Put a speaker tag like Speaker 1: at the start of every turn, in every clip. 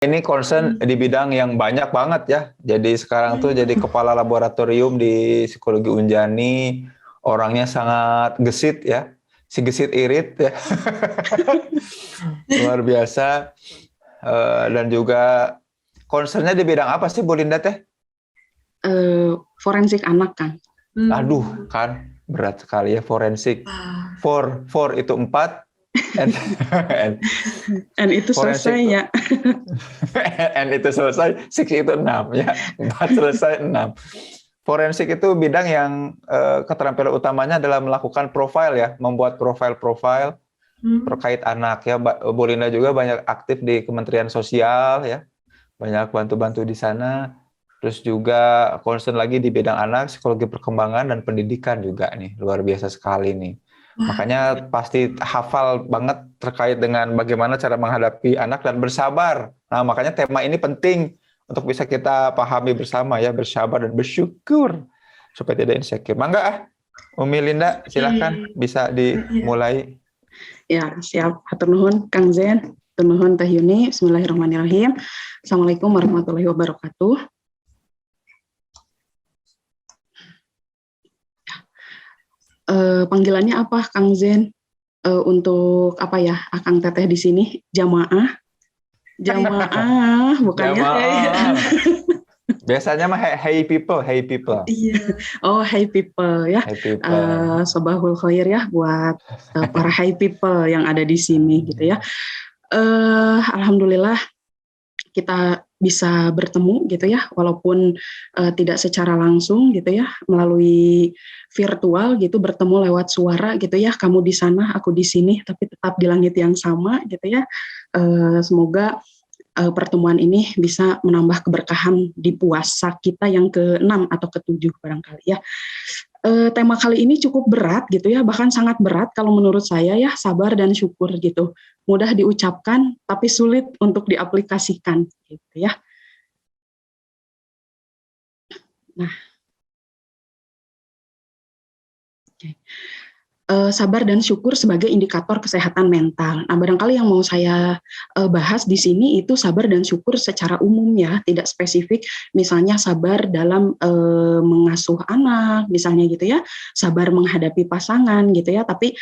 Speaker 1: Ini concern di bidang yang banyak banget ya. Jadi sekarang tuh jadi kepala laboratorium di psikologi Unjani, orangnya sangat gesit ya, si gesit irit ya, luar biasa. Dan juga concernnya di bidang apa sih Bu Linda teh?
Speaker 2: Forensik anak kan.
Speaker 1: Aduh kan berat sekali ya forensik. For itu 4.
Speaker 2: And itu selesai ya.
Speaker 1: And itu selesai, 6 itu 6 ya, 4 selesai 6. Forensik itu bidang yang keterampilan utamanya adalah melakukan profil ya, membuat profil terkait anak ya. Bu Linda juga banyak aktif di Kementerian Sosial ya, banyak bantu-bantu di sana. Terus juga concern lagi di bidang anak, psikologi perkembangan dan pendidikan juga nih, luar biasa sekali nih. Makanya pasti hafal banget terkait dengan bagaimana cara menghadapi anak dan bersabar. Nah, makanya tema ini penting untuk bisa kita pahami bersama ya, bersabar dan bersyukur supaya tidak insecure. Mangga Umi Linda, silahkan bisa dimulai.
Speaker 2: Ya, siap. Hatur nuhun Kang Zen, hatur nuhun Teh Yuni. Bismillahirrahmanirrahim. Assalamualaikum warahmatullahi wabarakatuh. Panggilannya apa Kang Zen? Untuk apa ya, Akang Teteh di sini jamaah bukannya
Speaker 1: jamaah. Biasanya mah hey people.
Speaker 2: Iya. Oh, hey people ya.
Speaker 1: Hey people.
Speaker 2: Sobahul khair ya buat para hey people yang ada di sini gitu ya. Alhamdulillah kita bisa bertemu gitu ya, walaupun tidak secara langsung gitu ya, melalui virtual gitu, bertemu lewat suara gitu ya, kamu di sana, aku di sini, tapi tetap di langit yang sama gitu ya. Semoga pertemuan ini bisa menambah keberkahan di puasa kita yang ke-6 atau ke-7 barangkali ya. Tema kali ini cukup berat gitu ya, bahkan sangat berat kalau menurut saya ya, sabar dan syukur gitu. Mudah diucapkan tapi sulit untuk diaplikasikan gitu ya. Nah, okay. Sabar dan syukur sebagai indikator kesehatan mental. Nah, barangkali yang mau saya bahas di sini itu sabar dan syukur secara umum ya, tidak spesifik. Misalnya sabar dalam mengasuh anak, misalnya gitu ya, sabar menghadapi pasangan gitu ya. Tapi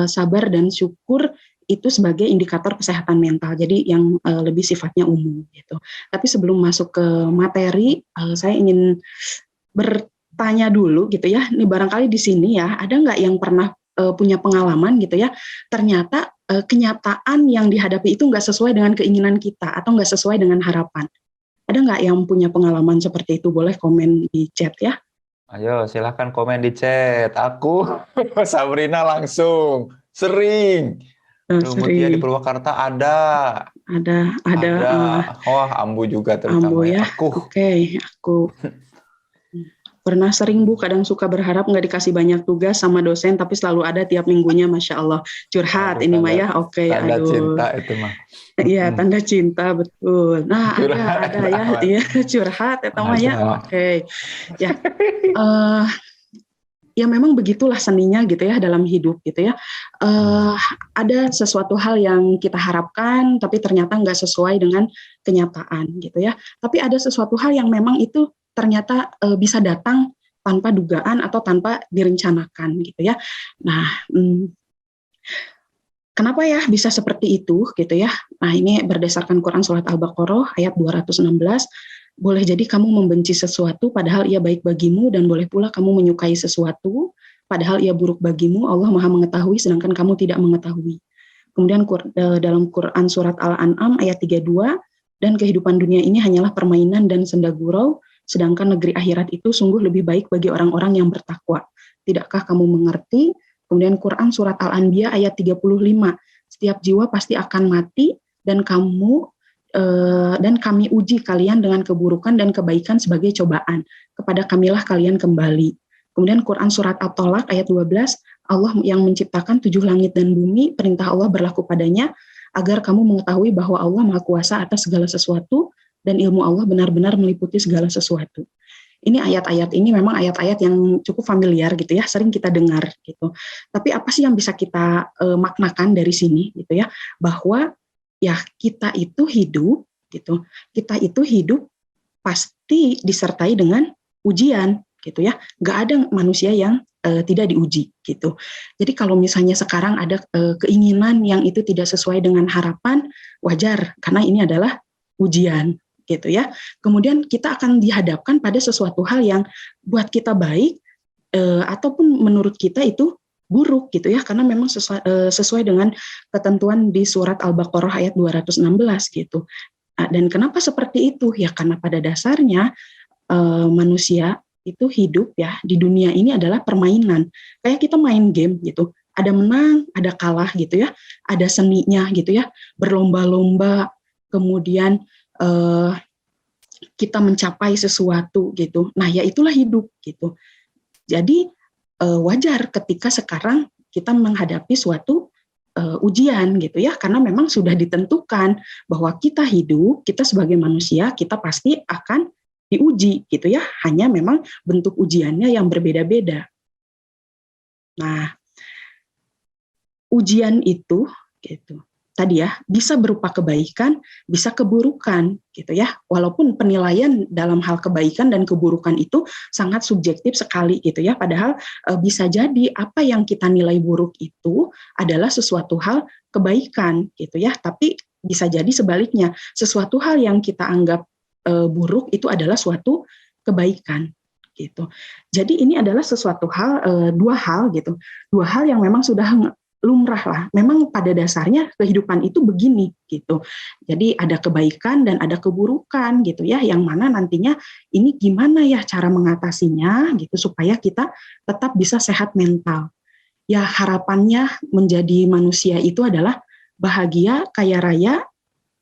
Speaker 2: sabar dan syukur itu sebagai indikator kesehatan mental. Jadi yang lebih sifatnya umum gitu. Tapi sebelum masuk ke materi, saya ingin bertanya dulu gitu ya. Nih barangkali di sini ya, ada nggak yang pernah punya pengalaman gitu ya, ternyata kenyataan yang dihadapi itu nggak sesuai dengan keinginan kita atau nggak sesuai dengan harapan. Ada nggak yang punya pengalaman seperti itu? Boleh komen di chat ya.
Speaker 1: Ayo silahkan komen di chat. Aku Sabrina langsung sering. Mutia di Purwakarta ada. Oh, Ambu juga terutama.
Speaker 2: Ambu ya. Oke, aku pernah sering Bu, kadang suka berharap nggak dikasih banyak tugas sama dosen, tapi selalu ada tiap minggunya, Masya Allah. Curhat ini mah ya, oke.
Speaker 1: Tanda cinta itu mah.
Speaker 2: Iya, tanda cinta, betul. Nah, ada ya, iya, curhat itu mah ya, oke. Ya, ya memang begitulah seninya gitu ya dalam hidup gitu ya. Ada sesuatu hal yang kita harapkan, tapi ternyata nggak sesuai dengan kenyataan gitu ya. Tapi ada sesuatu hal yang memang itu ternyata bisa datang tanpa dugaan atau tanpa direncanakan gitu ya. Nah, kenapa ya bisa seperti itu gitu ya? Nah, ini berdasarkan Quran surat Al-Baqarah ayat 216. Boleh jadi kamu membenci sesuatu padahal ia baik bagimu, dan boleh pula kamu menyukai sesuatu padahal ia buruk bagimu. Allah Maha mengetahui sedangkan kamu tidak mengetahui. Kemudian dalam Quran surat Al-An'am ayat 32, dan kehidupan dunia ini hanyalah permainan dan senda gurau, sedangkan negeri akhirat itu sungguh lebih baik bagi orang-orang yang bertakwa. Tidakkah kamu mengerti? Kemudian Quran surat Al-Anbiya ayat 35, setiap jiwa pasti akan mati dan kami uji kalian dengan keburukan dan kebaikan sebagai cobaan. Kepada kamilah kalian kembali. Kemudian Quran surat At-Tolak ayat 12, Allah yang menciptakan 7 langit dan bumi, perintah Allah berlaku padanya agar kamu mengetahui bahwa Allah Maha Kuasa atas segala sesuatu dan ilmu Allah benar-benar meliputi segala sesuatu. Ini ayat-ayat ini memang ayat-ayat yang cukup familiar gitu ya, sering kita dengar gitu. Tapi apa sih yang bisa kita maknakan dari sini gitu ya? Bahwa ya kita itu hidup gitu. Kita itu hidup pasti disertai dengan ujian gitu ya. Nggak ada manusia yang tidak diuji gitu. Jadi kalau misalnya sekarang ada keinginan yang itu tidak sesuai dengan harapan, wajar karena ini adalah ujian gitu ya. Kemudian kita akan dihadapkan pada sesuatu hal yang buat kita baik ataupun menurut kita itu buruk gitu ya, karena memang sesuai dengan ketentuan di surat Al-Baqarah ayat 216 gitu. Dan kenapa seperti itu? Ya karena pada dasarnya manusia itu hidup ya di dunia ini adalah permainan. Kayak kita main game gitu. Ada menang, ada kalah gitu ya. Ada seninya gitu ya. Berlomba-lomba, kemudian kita mencapai sesuatu gitu. Nah, ya itulah hidup gitu. Jadi wajar ketika sekarang kita menghadapi suatu ujian gitu ya, karena memang sudah ditentukan bahwa kita hidup, kita sebagai manusia, kita pasti akan diuji gitu ya, hanya memang bentuk ujiannya yang berbeda-beda. Nah, ujian itu gitu tadi ya bisa berupa kebaikan, bisa keburukan gitu ya. Walaupun penilaian dalam hal kebaikan dan keburukan itu sangat subjektif sekali gitu ya. Padahal bisa jadi apa yang kita nilai buruk itu adalah sesuatu hal kebaikan gitu ya. Tapi bisa jadi sebaliknya, sesuatu hal yang kita anggap buruk itu adalah suatu kebaikan gitu. Jadi ini adalah sesuatu hal, dua hal gitu. Dua hal yang memang sudah lumrah lah. Memang pada dasarnya kehidupan itu begini gitu. Jadi ada kebaikan dan ada keburukan gitu ya, yang mana nantinya ini gimana ya cara mengatasinya gitu supaya kita tetap bisa sehat mental. Ya harapannya menjadi manusia itu adalah bahagia, kaya raya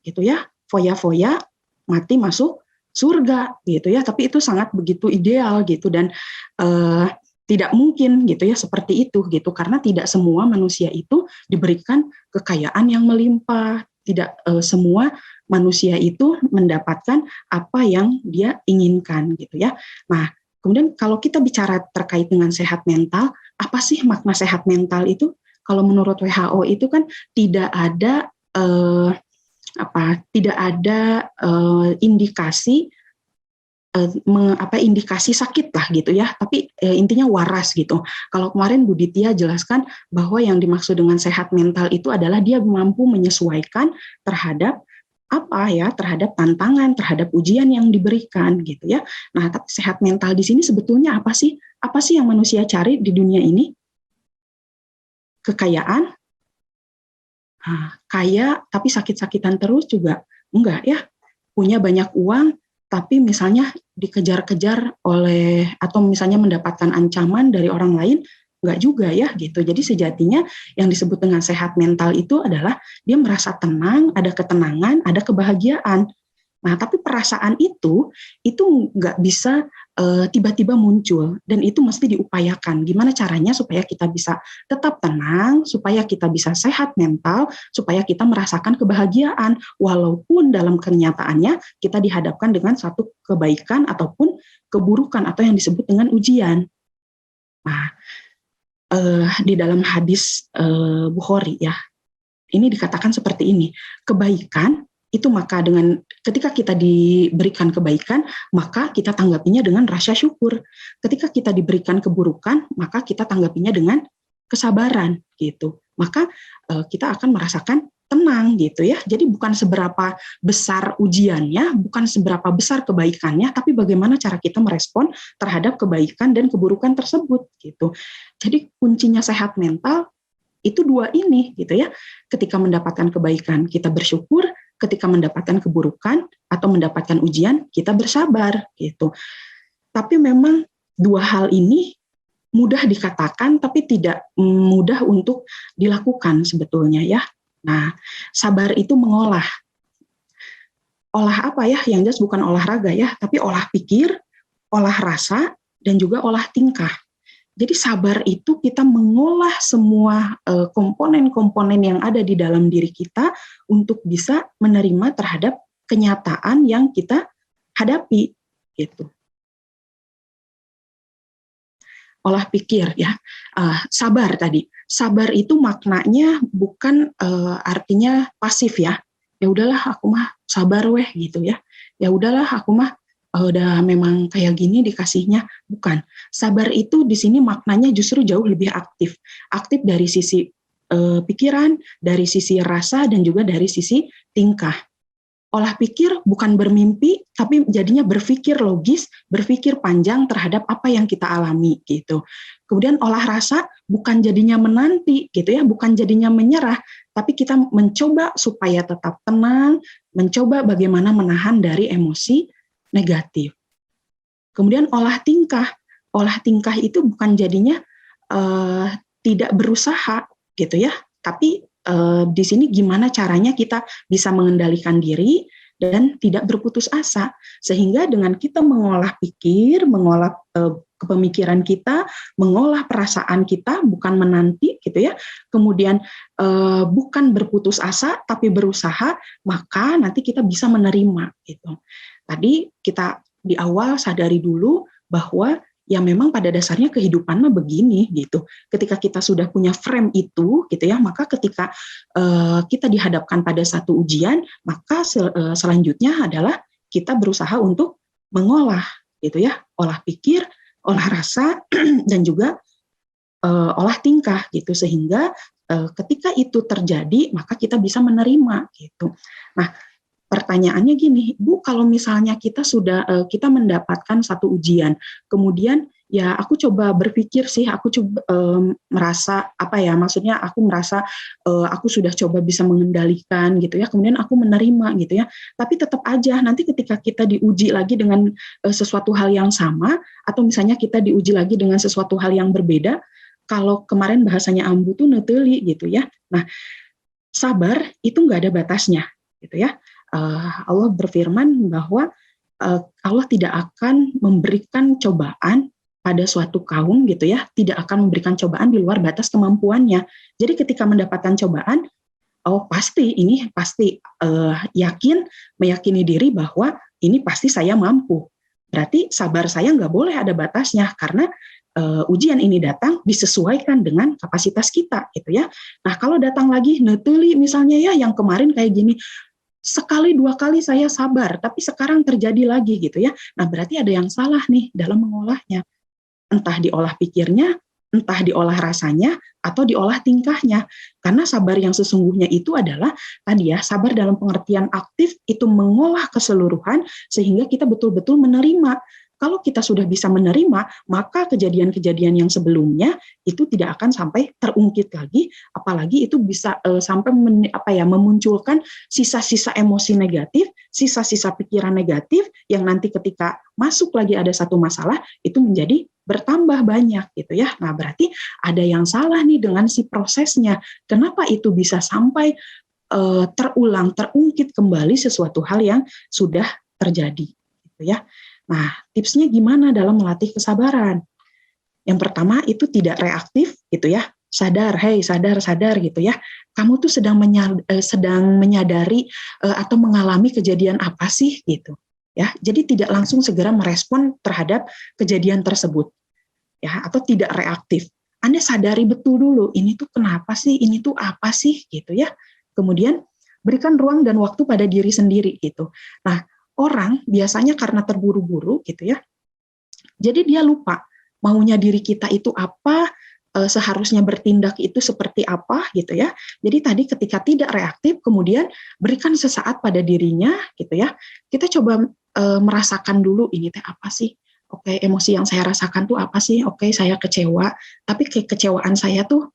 Speaker 2: gitu ya, foya-foya, mati masuk surga gitu ya. Tapi itu sangat begitu ideal gitu dan tidak mungkin gitu ya seperti itu gitu, karena tidak semua manusia itu diberikan kekayaan yang melimpah, tidak semua manusia itu mendapatkan apa yang dia inginkan gitu ya. Nah, kemudian kalau kita bicara terkait dengan sehat mental, apa sih makna sehat mental itu? Kalau menurut WHO itu kan tidak ada indikasi indikasi sakit lah gitu ya, tapi intinya waras gitu. Kalau kemarin Bu Ditya jelaskan bahwa yang dimaksud dengan sehat mental itu adalah dia mampu menyesuaikan terhadap terhadap tantangan, terhadap ujian yang diberikan gitu ya. Nah, tapi sehat mental di sini sebetulnya apa sih? Apa sih yang manusia cari di dunia ini? Kekayaan? Kaya tapi sakit-sakitan terus juga enggak ya. Punya banyak uang tapi misalnya dikejar-kejar oleh atau misalnya mendapatkan ancaman dari orang lain, enggak juga ya gitu. Jadi sejatinya yang disebut dengan sehat mental itu adalah dia merasa tenang, ada ketenangan, ada kebahagiaan. Nah, tapi perasaan itu nggak bisa tiba-tiba muncul dan itu mesti diupayakan. Gimana caranya supaya kita bisa tetap tenang, supaya kita bisa sehat mental, supaya kita merasakan kebahagiaan walaupun dalam kenyataannya kita dihadapkan dengan satu kebaikan ataupun keburukan atau yang disebut dengan ujian. Nah, di dalam hadis Bukhari ya, ini dikatakan seperti ini, kebaikan itu maka dengan ketika kita diberikan kebaikan, maka kita tanggapinya dengan rasa syukur. Ketika kita diberikan keburukan, maka kita tanggapinya dengan kesabaran gitu. Maka kita akan merasakan tenang gitu ya. Jadi bukan seberapa besar ujiannya, bukan seberapa besar kebaikannya, tapi bagaimana cara kita merespon terhadap kebaikan dan keburukan tersebut gitu. Jadi kuncinya sehat mental itu dua ini gitu ya. Ketika mendapatkan kebaikan, kita bersyukur. Ketika mendapatkan keburukan atau mendapatkan ujian, kita bersabar gitu. Tapi memang dua hal ini mudah dikatakan tapi tidak mudah untuk dilakukan sebetulnya ya. Nah, sabar itu mengolah. Olah apa ya? Yang jelas bukan olahraga ya, tapi olah pikir, olah rasa, dan juga olah tingkah. Jadi sabar itu kita mengolah semua komponen-komponen yang ada di dalam diri kita untuk bisa menerima terhadap kenyataan yang kita hadapi gitu. Olah pikir ya, sabar tadi. Sabar itu maknanya bukan artinya pasif ya. ya udahlah aku mah sabar weh gitu ya. Ya udahlah aku mah udah memang kayak gini dikasihnya. Bukan. Sabar itu di sini maknanya justru jauh lebih aktif. Aktif dari sisi pikiran, dari sisi rasa, dan juga dari sisi tingkah. Olah pikir bukan bermimpi, tapi jadinya berpikir logis, berpikir panjang terhadap apa yang kita alami gitu. Kemudian olah rasa bukan jadinya menanti gitu ya, bukan jadinya menyerah, tapi kita mencoba supaya tetap tenang, mencoba bagaimana menahan dari emosi negatif. Kemudian olah tingkah itu bukan jadinya tidak berusaha gitu ya, tapi di sini gimana caranya kita bisa mengendalikan diri dan tidak berputus asa, sehingga dengan kita mengolah pikir, mengolah kepemikiran kita, mengolah perasaan kita, bukan menanti gitu ya, kemudian bukan berputus asa tapi berusaha, maka nanti kita bisa menerima gitu. Tadi kita di awal sadari dulu bahwa ya memang pada dasarnya kehidupan mah begini gitu. Ketika kita sudah punya frame itu gitu ya, maka ketika kita dihadapkan pada satu ujian, maka selanjutnya adalah kita berusaha untuk mengolah gitu ya, olah pikir, olah rasa dan juga olah tingkah gitu, sehingga ketika itu terjadi maka kita bisa menerima gitu. Nah, pertanyaannya gini, Bu, kalau misalnya kita sudah kita mendapatkan satu ujian, kemudian ya aku coba berpikir sih, aku coba merasa apa ya, maksudnya aku merasa aku sudah coba bisa mengendalikan gitu ya, kemudian aku menerima gitu ya, tapi tetap aja nanti ketika kita diuji lagi dengan sesuatu hal yang sama, atau misalnya kita diuji lagi dengan sesuatu hal yang berbeda, kalau kemarin bahasanya Ambu tuh neuteli gitu ya, nah sabar itu nggak ada batasnya gitu ya. Allah berfirman bahwa Allah tidak akan memberikan cobaan pada suatu kaum gitu ya, tidak akan memberikan cobaan di luar batas kemampuannya. Jadi ketika mendapatkan cobaan, ini pasti meyakini diri bahwa ini pasti saya mampu. Berarti sabar saya nggak boleh ada batasnya, karena ujian ini datang disesuaikan dengan kapasitas kita gitu ya. Nah kalau datang lagi neuteli misalnya ya, yang kemarin kayak gini, sekali dua kali saya sabar, tapi sekarang terjadi lagi gitu ya. Nah berarti ada yang salah nih dalam mengolahnya. Entah diolah pikirnya, entah diolah rasanya, atau diolah tingkahnya. Karena sabar yang sesungguhnya itu adalah tadi ya, sabar dalam pengertian aktif itu mengolah keseluruhan sehingga kita betul-betul menerima. Kalau kita sudah bisa menerima, maka kejadian-kejadian yang sebelumnya itu tidak akan sampai terungkit lagi, apalagi itu bisa sampai memunculkan sisa-sisa emosi negatif, sisa-sisa pikiran negatif yang nanti ketika masuk lagi ada satu masalah itu menjadi bertambah banyak gitu ya. Nah, berarti ada yang salah nih dengan si prosesnya. Kenapa itu bisa sampai terungkit kembali sesuatu hal yang sudah terjadi gitu ya. Nah, tipsnya gimana dalam melatih kesabaran? Yang pertama itu tidak reaktif gitu ya. Sadar, hey sadar gitu ya. Kamu tuh sedang menyadari atau mengalami kejadian apa sih gitu. Ya, jadi tidak langsung segera merespon terhadap kejadian tersebut. Ya, atau tidak reaktif. Anda sadari betul dulu, ini tuh kenapa sih? Ini tuh apa sih gitu ya. Kemudian berikan ruang dan waktu pada diri sendiri gitu. Nah, orang biasanya karena terburu-buru gitu ya, jadi dia lupa maunya diri kita itu apa, seharusnya bertindak itu seperti apa gitu ya. Jadi tadi ketika tidak reaktif, kemudian berikan sesaat pada dirinya gitu ya. Kita coba merasakan dulu ini teh apa sih? Oke, emosi yang saya rasakan tuh apa sih? Oke, saya kecewa, tapi kekecewaan saya tuh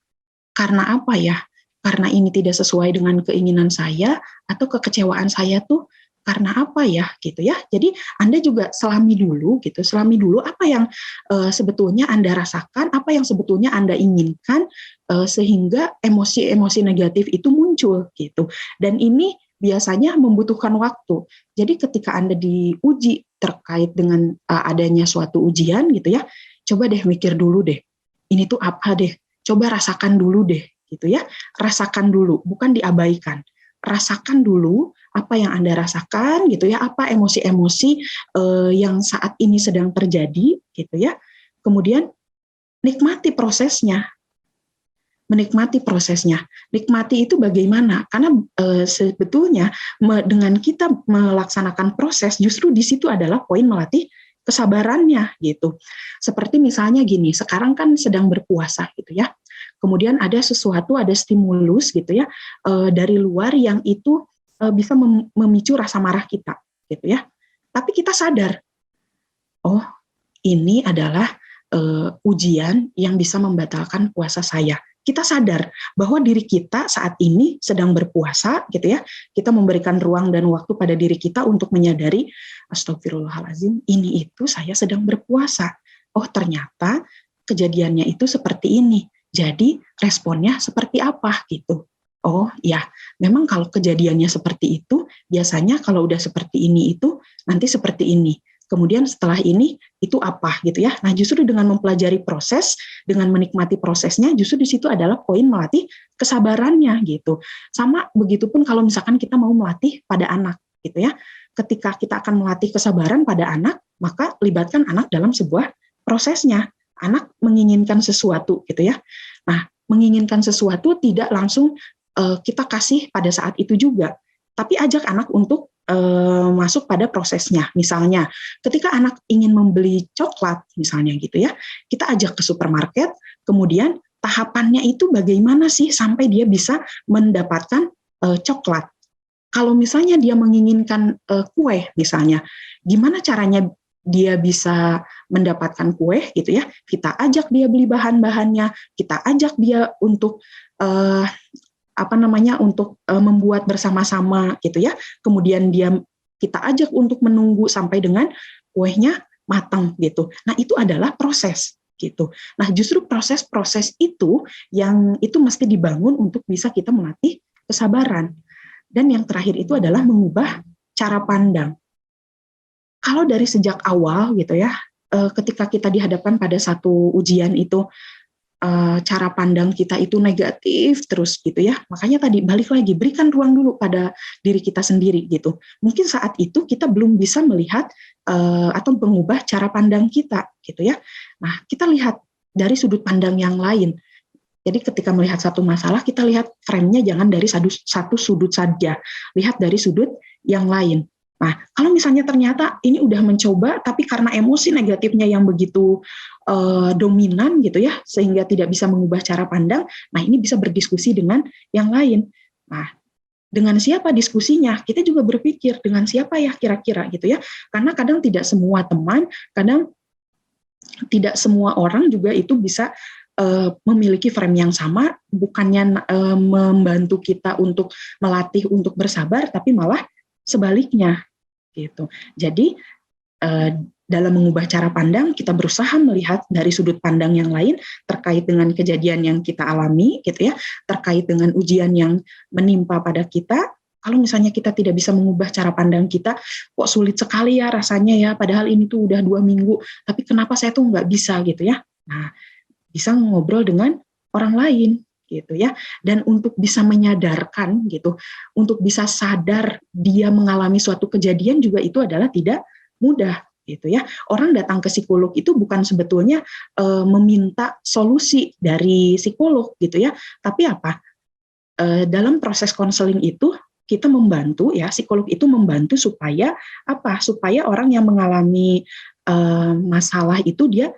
Speaker 2: karena apa ya? Karena ini tidak sesuai dengan keinginan saya, atau kekecewaan saya tuh karena apa ya gitu ya. Jadi Anda juga selami dulu apa yang sebetulnya Anda rasakan, apa yang sebetulnya Anda inginkan, sehingga emosi-emosi negatif itu muncul gitu. Dan ini biasanya membutuhkan waktu. Jadi ketika Anda diuji terkait dengan adanya suatu ujian gitu ya, coba deh mikir dulu deh, ini tuh apa deh, coba rasakan dulu deh gitu ya. Rasakan dulu, bukan diabaikan. Rasakan dulu apa yang Anda rasakan gitu ya, apa emosi-emosi yang saat ini sedang terjadi gitu ya. Kemudian nikmati prosesnya. menikmati prosesnya. Nikmati itu bagaimana? Karena sebetulnya dengan kita melaksanakan proses, justru di situ adalah poin melatih kesabarannya gitu. Seperti misalnya gini, sekarang kan sedang berpuasa gitu ya. Kemudian ada sesuatu, ada stimulus gitu ya dari luar yang itu bisa memicu rasa marah kita gitu ya. Tapi kita sadar, oh ini adalah ujian yang bisa membatalkan puasa saya. Kita sadar bahwa diri kita saat ini sedang berpuasa, gitu ya. Kita memberikan ruang dan waktu pada diri kita untuk menyadari, astagfirullahaladzim, ini itu saya sedang berpuasa. Oh ternyata kejadiannya itu seperti ini. Jadi responnya seperti apa gitu. Oh ya, memang kalau kejadiannya seperti itu, biasanya kalau udah seperti ini itu nanti seperti ini. Kemudian setelah ini itu apa gitu ya. Nah, justru dengan mempelajari proses, dengan menikmati prosesnya, justru di situ adalah poin melatih kesabarannya gitu. Sama begitupun kalau misalkan kita mau melatih pada anak gitu ya. Ketika kita akan melatih kesabaran pada anak, maka libatkan anak dalam sebuah prosesnya. Anak menginginkan sesuatu gitu ya. Nah, menginginkan sesuatu tidak langsung kita kasih pada saat itu juga, tapi ajak anak untuk masuk pada prosesnya. Misalnya, ketika anak ingin membeli coklat, misalnya gitu ya, kita ajak ke supermarket, kemudian tahapannya itu bagaimana sih sampai dia bisa mendapatkan coklat. Kalau misalnya dia menginginkan kue, misalnya, gimana caranya dia bisa mendapatkan kue gitu ya? Kita ajak dia beli bahan-bahannya, kita ajak dia untuk untuk membuat bersama-sama gitu ya. Kemudian kita ajak untuk menunggu sampai dengan kuenya matang gitu. Nah, itu adalah proses gitu. Nah, justru proses-proses itu yang itu mesti dibangun untuk bisa kita melatih kesabaran. Dan yang terakhir itu adalah mengubah cara pandang. Kalau dari sejak awal gitu ya, ketika kita dihadapkan pada satu ujian itu cara pandang kita itu negatif terus gitu ya. Makanya tadi balik lagi, berikan ruang dulu pada diri kita sendiri gitu. Mungkin saat itu kita belum bisa melihat atau mengubah cara pandang kita gitu ya. Nah, kita lihat dari sudut pandang yang lain. Jadi ketika melihat satu masalah, kita lihat frame-nya jangan dari satu sudut saja. Lihat dari sudut yang lain. Nah, kalau misalnya ternyata ini udah mencoba, tapi karena emosi negatifnya yang begitu dominan gitu ya, sehingga tidak bisa mengubah cara pandang, nah ini bisa berdiskusi dengan yang lain. Nah, dengan siapa diskusinya? Kita juga berpikir, dengan siapa ya kira-kira gitu ya. Karena kadang tidak semua teman, kadang tidak semua orang juga itu bisa memiliki frame yang sama, bukannya membantu kita untuk melatih untuk bersabar, tapi malah sebaliknya. Gitu. Jadi dalam mengubah cara pandang kita berusaha melihat dari sudut pandang yang lain terkait dengan kejadian yang kita alami gitu ya, terkait dengan ujian yang menimpa pada kita. Kalau misalnya kita tidak bisa mengubah cara pandang kita, kok sulit sekali ya rasanya ya, padahal ini tuh udah 2 minggu, tapi kenapa saya tuh nggak bisa gitu ya. Nah, bisa ngobrol dengan orang lain gitu ya, dan untuk bisa menyadarkan gitu, untuk bisa sadar dia mengalami suatu kejadian juga itu adalah tidak mudah gitu ya. Orang datang ke psikolog itu bukan sebetulnya meminta solusi dari psikolog gitu ya, tapi apa? Dalam proses konseling itu kita membantu ya, psikolog itu membantu supaya apa? Supaya orang yang mengalami masalah itu dia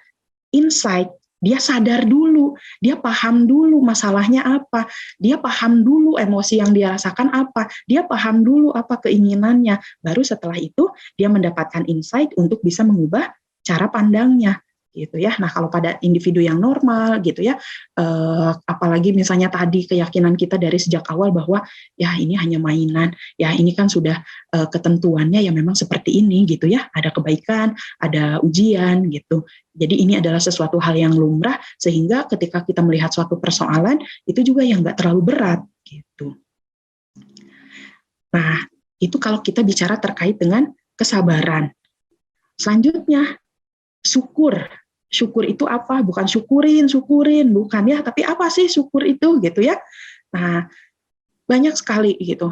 Speaker 2: insight. Dia sadar dulu, dia paham dulu masalahnya apa, dia paham dulu emosi yang dia rasakan apa, dia paham dulu apa keinginannya, baru setelah itu dia mendapatkan insight untuk bisa mengubah cara pandangnya gitu ya. Nah, kalau pada individu yang normal gitu ya, apalagi misalnya tadi keyakinan kita dari sejak awal bahwa ya ini hanya mainan, ya ini kan sudah ketentuannya ya memang seperti ini gitu ya, ada kebaikan, ada ujian gitu. Jadi ini adalah sesuatu hal yang lumrah, sehingga ketika kita melihat suatu persoalan itu juga yang nggak terlalu berat gitu. Nah, itu kalau kita bicara terkait dengan kesabaran. Selanjutnya, syukur. Syukur itu apa? Bukan syukurin, bukan ya, tapi apa sih syukur itu gitu ya. Nah, banyak sekali gitu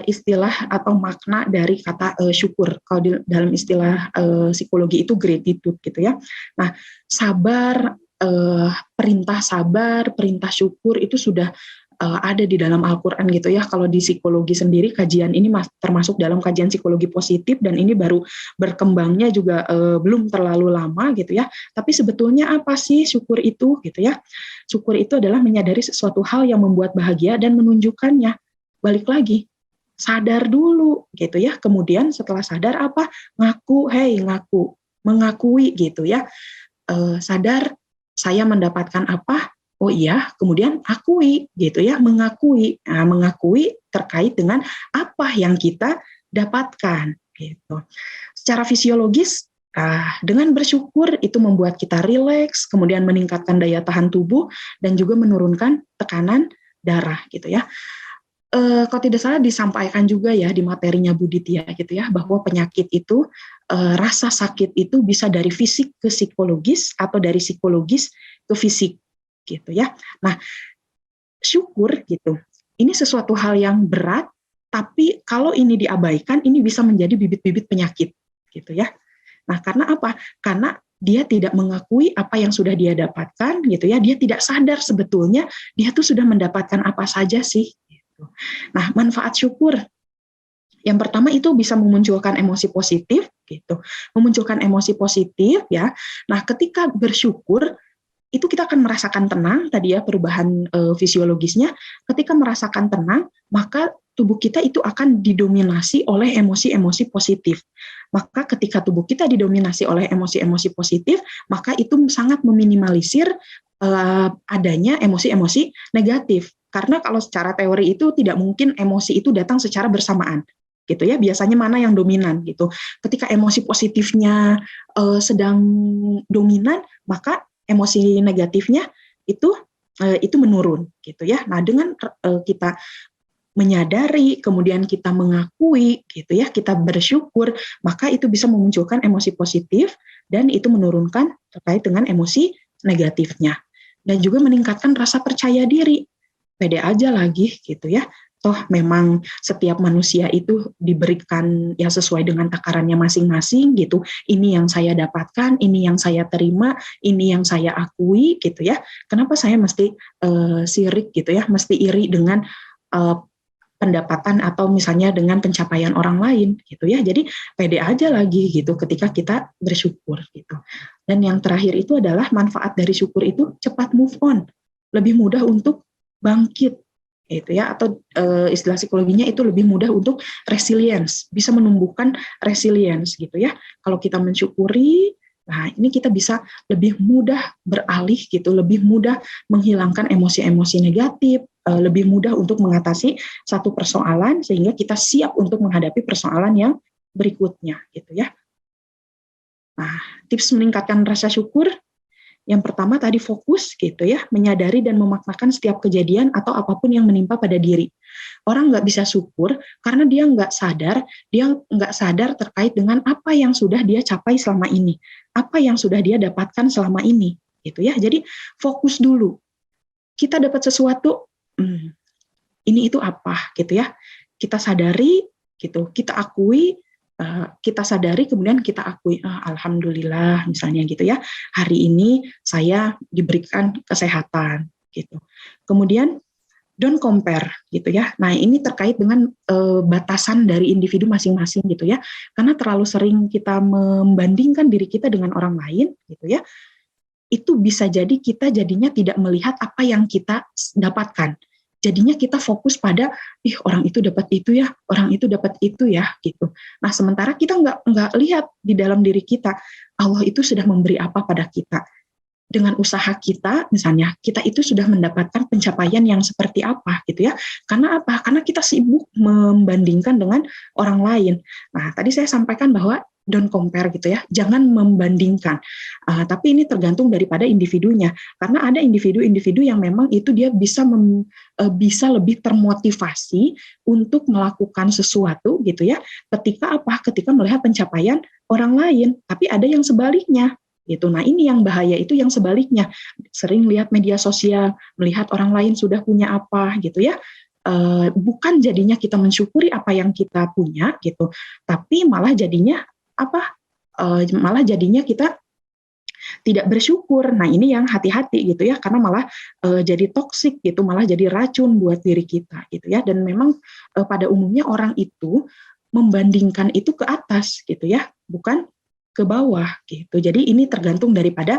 Speaker 2: istilah atau makna dari kata syukur. Kalau dalam istilah psikologi itu gratitude gitu ya. Nah, sabar perintah sabar, perintah syukur itu sudah ada di dalam Al-Quran gitu ya. Kalau di psikologi sendiri kajian ini termasuk dalam kajian psikologi positif dan ini baru berkembangnya juga belum terlalu lama gitu ya. Tapi sebetulnya apa sih syukur itu gitu ya? Syukur itu adalah menyadari sesuatu hal yang membuat bahagia dan menunjukkannya. Balik lagi, sadar dulu gitu ya. Kemudian setelah sadar apa? Ngaku, mengakui gitu ya. Sadar saya mendapatkan apa? Oh iya, kemudian akui gitu ya, mengakui. Nah, mengakui terkait dengan apa yang kita dapatkan gitu. Secara fisiologis, dengan bersyukur itu membuat kita rileks, kemudian meningkatkan daya tahan tubuh dan juga menurunkan tekanan darah gitu ya. Kalau tidak salah disampaikan juga ya di materinya Bu Ditya gitu ya, bahwa penyakit itu, rasa sakit itu bisa dari fisik ke psikologis atau dari psikologis ke fisik gitu ya. Nah, syukur gitu. Ini sesuatu hal yang berat, tapi kalau ini diabaikan, ini bisa menjadi bibit-bibit penyakit gitu ya. Nah, karena apa? Karena dia tidak mengakui apa yang sudah dia dapatkan gitu ya. Dia tidak sadar sebetulnya dia tuh sudah mendapatkan apa saja sih gitu. Nah, manfaat syukur yang pertama itu bisa memunculkan emosi positif gitu. Memunculkan emosi positif ya. Nah, ketika bersyukur itu kita akan merasakan tenang tadi ya, perubahan fisiologisnya. Ketika merasakan tenang, maka tubuh kita itu akan didominasi oleh emosi-emosi positif. Maka ketika tubuh kita didominasi oleh emosi-emosi positif, maka itu sangat meminimalisir adanya emosi-emosi negatif. Karena kalau secara teori itu tidak mungkin emosi itu datang secara bersamaan gitu ya, biasanya mana yang dominan gitu. Ketika emosi positifnya sedang dominan, maka emosi negatifnya itu menurun gitu ya. Nah, dengan kita menyadari, kemudian kita mengakui gitu ya, kita bersyukur, maka itu bisa memunculkan emosi positif dan itu menurunkan terkait dengan emosi negatifnya. Dan juga meningkatkan rasa percaya diri. Pede aja lagi gitu ya. Toh memang setiap manusia itu diberikan yang sesuai dengan takarannya masing-masing gitu. Ini yang saya dapatkan, ini yang saya terima, ini yang saya akui gitu ya. Kenapa saya mesti sirik gitu ya, mesti iri dengan pendapatan atau misalnya dengan pencapaian orang lain gitu ya. Jadi pede aja lagi gitu ketika kita bersyukur gitu. Dan yang terakhir itu adalah manfaat dari syukur itu cepat move on. Lebih mudah untuk bangkit gitu ya, atau istilah psikologinya itu lebih mudah untuk resilience, bisa menumbuhkan resilience gitu ya. Kalau kita mensyukuri, nah ini kita bisa lebih mudah beralih gitu, lebih mudah menghilangkan emosi-emosi negatif, lebih mudah untuk mengatasi satu persoalan sehingga kita siap untuk menghadapi persoalan yang berikutnya gitu ya. Nah, tips meningkatkan rasa syukur yang pertama tadi fokus gitu ya, menyadari dan memaknakan setiap kejadian atau apapun yang menimpa pada diri. Orang nggak bisa syukur karena dia nggak sadar terkait dengan apa yang sudah dia capai selama ini, apa yang sudah dia dapatkan selama ini, gitu ya. Jadi fokus dulu. Kita dapat sesuatu, ini itu apa, gitu ya. Kita sadari, gitu, kita akui. Kita sadari kemudian kita akui, alhamdulillah misalnya gitu ya, hari ini saya diberikan kesehatan gitu. Kemudian don't compare gitu ya. Nah, ini terkait dengan batasan dari individu masing-masing gitu ya. Karena terlalu sering kita membandingkan diri kita dengan orang lain gitu ya. Itu bisa jadi kita jadinya tidak melihat apa yang kita dapatkan. Jadinya kita fokus pada, orang itu dapat itu ya, orang itu dapat itu ya, gitu. Nah, sementara kita nggak lihat di dalam diri kita, Allah itu sudah memberi apa pada kita. Dengan usaha kita, misalnya, kita itu sudah mendapatkan pencapaian yang seperti apa, gitu ya. Karena apa? Karena kita sibuk membandingkan dengan orang lain. Nah, tadi saya sampaikan bahwa don't compare gitu ya, jangan membandingkan. Tapi ini tergantung daripada individunya, karena ada individu-individu yang memang itu dia bisa lebih termotivasi untuk melakukan sesuatu gitu ya. Ketika apa? Ketika melihat pencapaian orang lain. Tapi ada yang sebaliknya gitu. Nah, ini yang bahaya itu yang sebaliknya. Sering lihat media sosial, melihat orang lain sudah punya apa gitu ya. Bukan jadinya kita mensyukuri apa yang kita punya gitu, tapi malah jadinya kita tidak bersyukur. Nah, ini yang hati-hati gitu ya, karena malah jadi toksik gitu, malah jadi racun buat diri kita gitu ya. Dan memang pada umumnya orang itu membandingkan itu ke atas gitu ya, bukan ke bawah gitu. Jadi ini tergantung daripada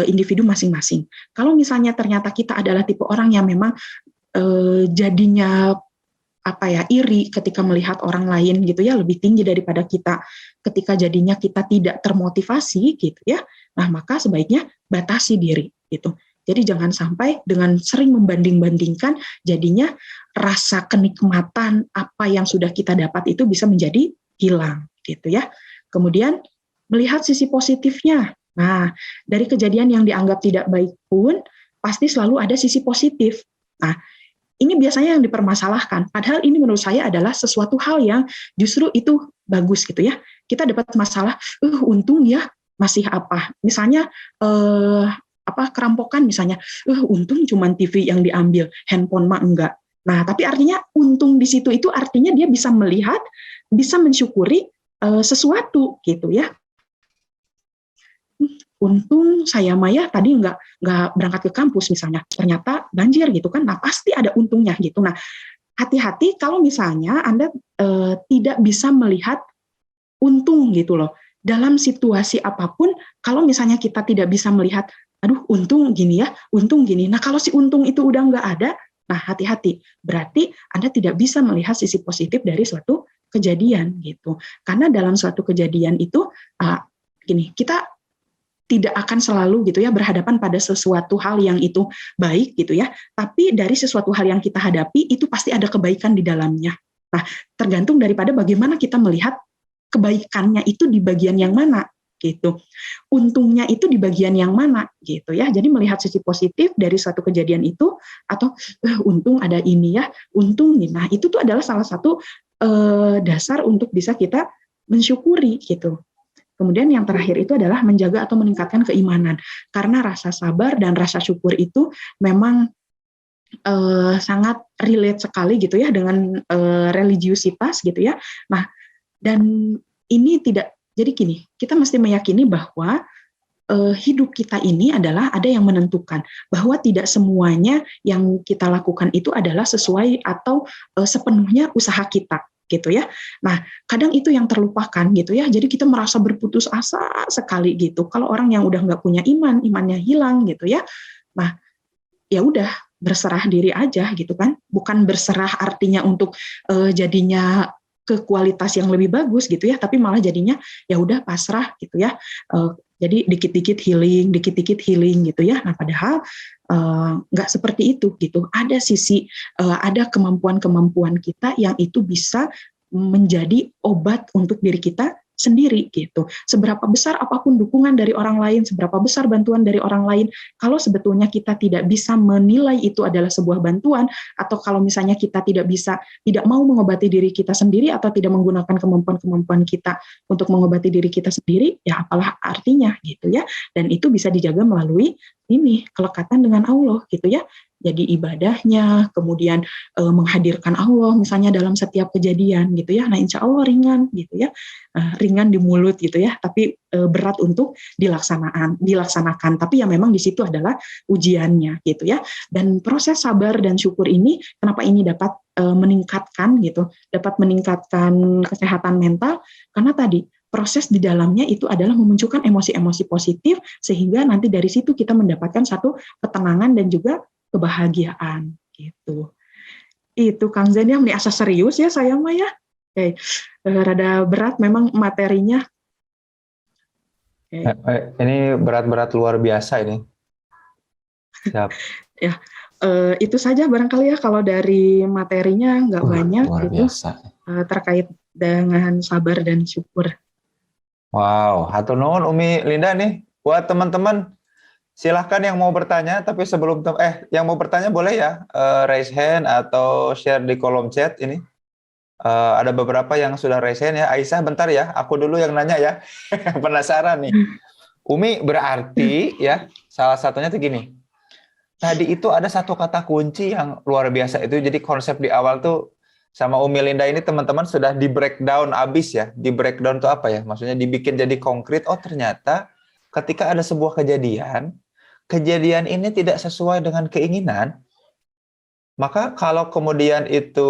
Speaker 2: individu masing-masing. Kalau misalnya ternyata kita adalah tipe orang yang memang jadinya iri ketika melihat orang lain gitu ya, lebih tinggi daripada kita, ketika jadinya kita tidak termotivasi gitu ya, nah maka sebaiknya batasi diri gitu. Jadi jangan sampai dengan sering membanding-bandingkan jadinya rasa kenikmatan apa yang sudah kita dapat itu bisa menjadi hilang gitu ya. Kemudian melihat sisi positifnya. Nah, dari kejadian yang dianggap tidak baik pun pasti selalu ada sisi positif. Nah, ini biasanya yang dipermasalahkan. Padahal ini menurut saya adalah sesuatu hal yang justru itu bagus gitu ya. Kita dapat masalah, untung ya masih apa. Misalnya kerampokan misalnya, untung cuma TV yang diambil, handphone mah enggak. Nah, tapi artinya untung di situ itu artinya dia bisa melihat, bisa mensyukuri sesuatu gitu ya. Untung saya Maya tadi nggak berangkat ke kampus misalnya, ternyata banjir gitu kan, nah pasti ada untungnya gitu. Nah, hati-hati kalau misalnya Anda tidak bisa melihat untung gitu loh, dalam situasi apapun, kalau misalnya kita tidak bisa melihat, aduh untung gini ya, untung gini, nah kalau si untung itu udah nggak ada, nah hati-hati, berarti Anda tidak bisa melihat sisi positif dari suatu kejadian gitu, karena dalam suatu kejadian itu, kita tidak akan selalu gitu ya berhadapan pada sesuatu hal yang itu baik gitu ya, tapi dari sesuatu hal yang kita hadapi itu pasti ada kebaikan di dalamnya. Nah, tergantung daripada bagaimana kita melihat kebaikannya itu di bagian yang mana gitu. Untungnya itu di bagian yang mana gitu ya. Jadi melihat sisi positif dari suatu kejadian itu, atau untung ada ini ya, untung nih. Nah, itu tuh adalah salah satu dasar untuk bisa kita mensyukuri gitu. Kemudian yang terakhir itu adalah menjaga atau meningkatkan keimanan. Karena rasa sabar dan rasa syukur itu memang sangat relate sekali gitu ya dengan religiusitas gitu ya. Nah, dan ini tidak, jadi gini, kita mesti meyakini bahwa hidup kita ini adalah ada yang menentukan, bahwa tidak semuanya yang kita lakukan itu adalah sesuai atau sepenuhnya usaha kita gitu ya. Nah, kadang itu yang terlupakan gitu ya. Jadi kita merasa berputus asa sekali gitu. Kalau orang yang udah nggak punya iman, imannya hilang gitu ya. Nah, ya udah berserah diri aja gitu kan. Bukan berserah artinya untuk jadinya ke kualitas yang lebih bagus gitu ya, tapi malah jadinya ya udah pasrah gitu ya. Jadi dikit-dikit healing gitu ya. Nah, padahal nggak seperti itu gitu. Ada sisi, ada kemampuan-kemampuan kita yang itu bisa menjadi obat untuk diri kita sendiri gitu. Seberapa besar apapun dukungan dari orang lain, seberapa besar bantuan dari orang lain, kalau sebetulnya kita tidak bisa menilai itu adalah sebuah bantuan, atau kalau misalnya kita tidak mau mengobati diri kita sendiri atau tidak menggunakan kemampuan-kemampuan kita untuk mengobati diri kita sendiri, ya apalah artinya gitu ya. Dan itu bisa dijaga melalui ini kelekatan dengan Allah gitu ya. Jadi ibadahnya, kemudian menghadirkan Allah misalnya dalam setiap kejadian gitu ya. Nah, insya Allah ringan gitu ya, ringan di mulut gitu ya, tapi berat untuk dilaksanakan. Tapi ya memang di situ adalah ujiannya gitu ya. Dan proses sabar dan syukur ini, kenapa ini dapat meningkatkan gitu, dapat meningkatkan kesehatan mental, karena tadi proses di dalamnya itu adalah memunculkan emosi-emosi positif, sehingga nanti dari situ kita mendapatkan satu ketenangan dan juga kebahagiaan gitu. Itu Kang Zen yang asa serius ya saya mah ya. Oke. Rada berat memang materinya.
Speaker 1: Oke. Ini berat-berat luar biasa ini. Siap.
Speaker 2: Ya, itu saja barangkali ya kalau dari materinya nggak banyak
Speaker 1: luar
Speaker 2: gitu.
Speaker 1: Biasa.
Speaker 2: Terkait dengan sabar dan syukur.
Speaker 1: Wow, hatur nuhun Umi Linda nih. Buat teman-teman, silahkan yang mau bertanya, tapi sebelum yang mau bertanya boleh ya raise hand atau share di kolom chat ini. Ada beberapa yang sudah raise hand ya. Aisyah bentar ya, aku dulu yang nanya ya. Penasaran nih. Umi, berarti ya salah satunya tuh gini. Tadi itu ada satu kata kunci yang luar biasa itu. Jadi konsep di awal tuh sama Umi Linda ini teman-teman sudah di breakdown abis ya. Di breakdown tuh apa ya? Maksudnya dibikin jadi konkret. Oh ternyata ketika ada sebuah kejadian ini tidak sesuai dengan keinginan, maka kalau kemudian itu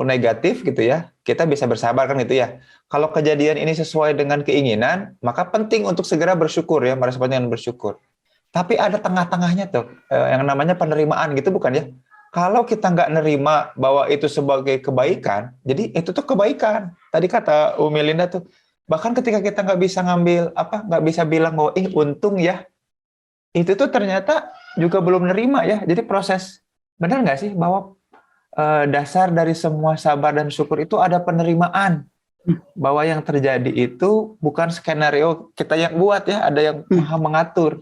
Speaker 1: negatif gitu ya, kita bisa bersabar kan itu ya. Kalau kejadian ini sesuai dengan keinginan, maka penting untuk segera bersyukur ya, merespon dengan bersyukur. Tapi ada tengah-tengahnya tuh, yang namanya penerimaan gitu bukan ya? Kalau kita nggak nerima bahwa itu sebagai kebaikan, jadi itu tuh kebaikan. Tadi kata Umi Linda tuh, bahkan ketika kita nggak bisa nggak bisa bilang bahwa untung ya, itu tuh ternyata juga belum nerima ya. Jadi proses, benar nggak sih bahwa dasar dari semua sabar dan syukur itu ada penerimaan bahwa yang terjadi itu bukan skenario kita yang buat ya, ada yang Maha mengatur.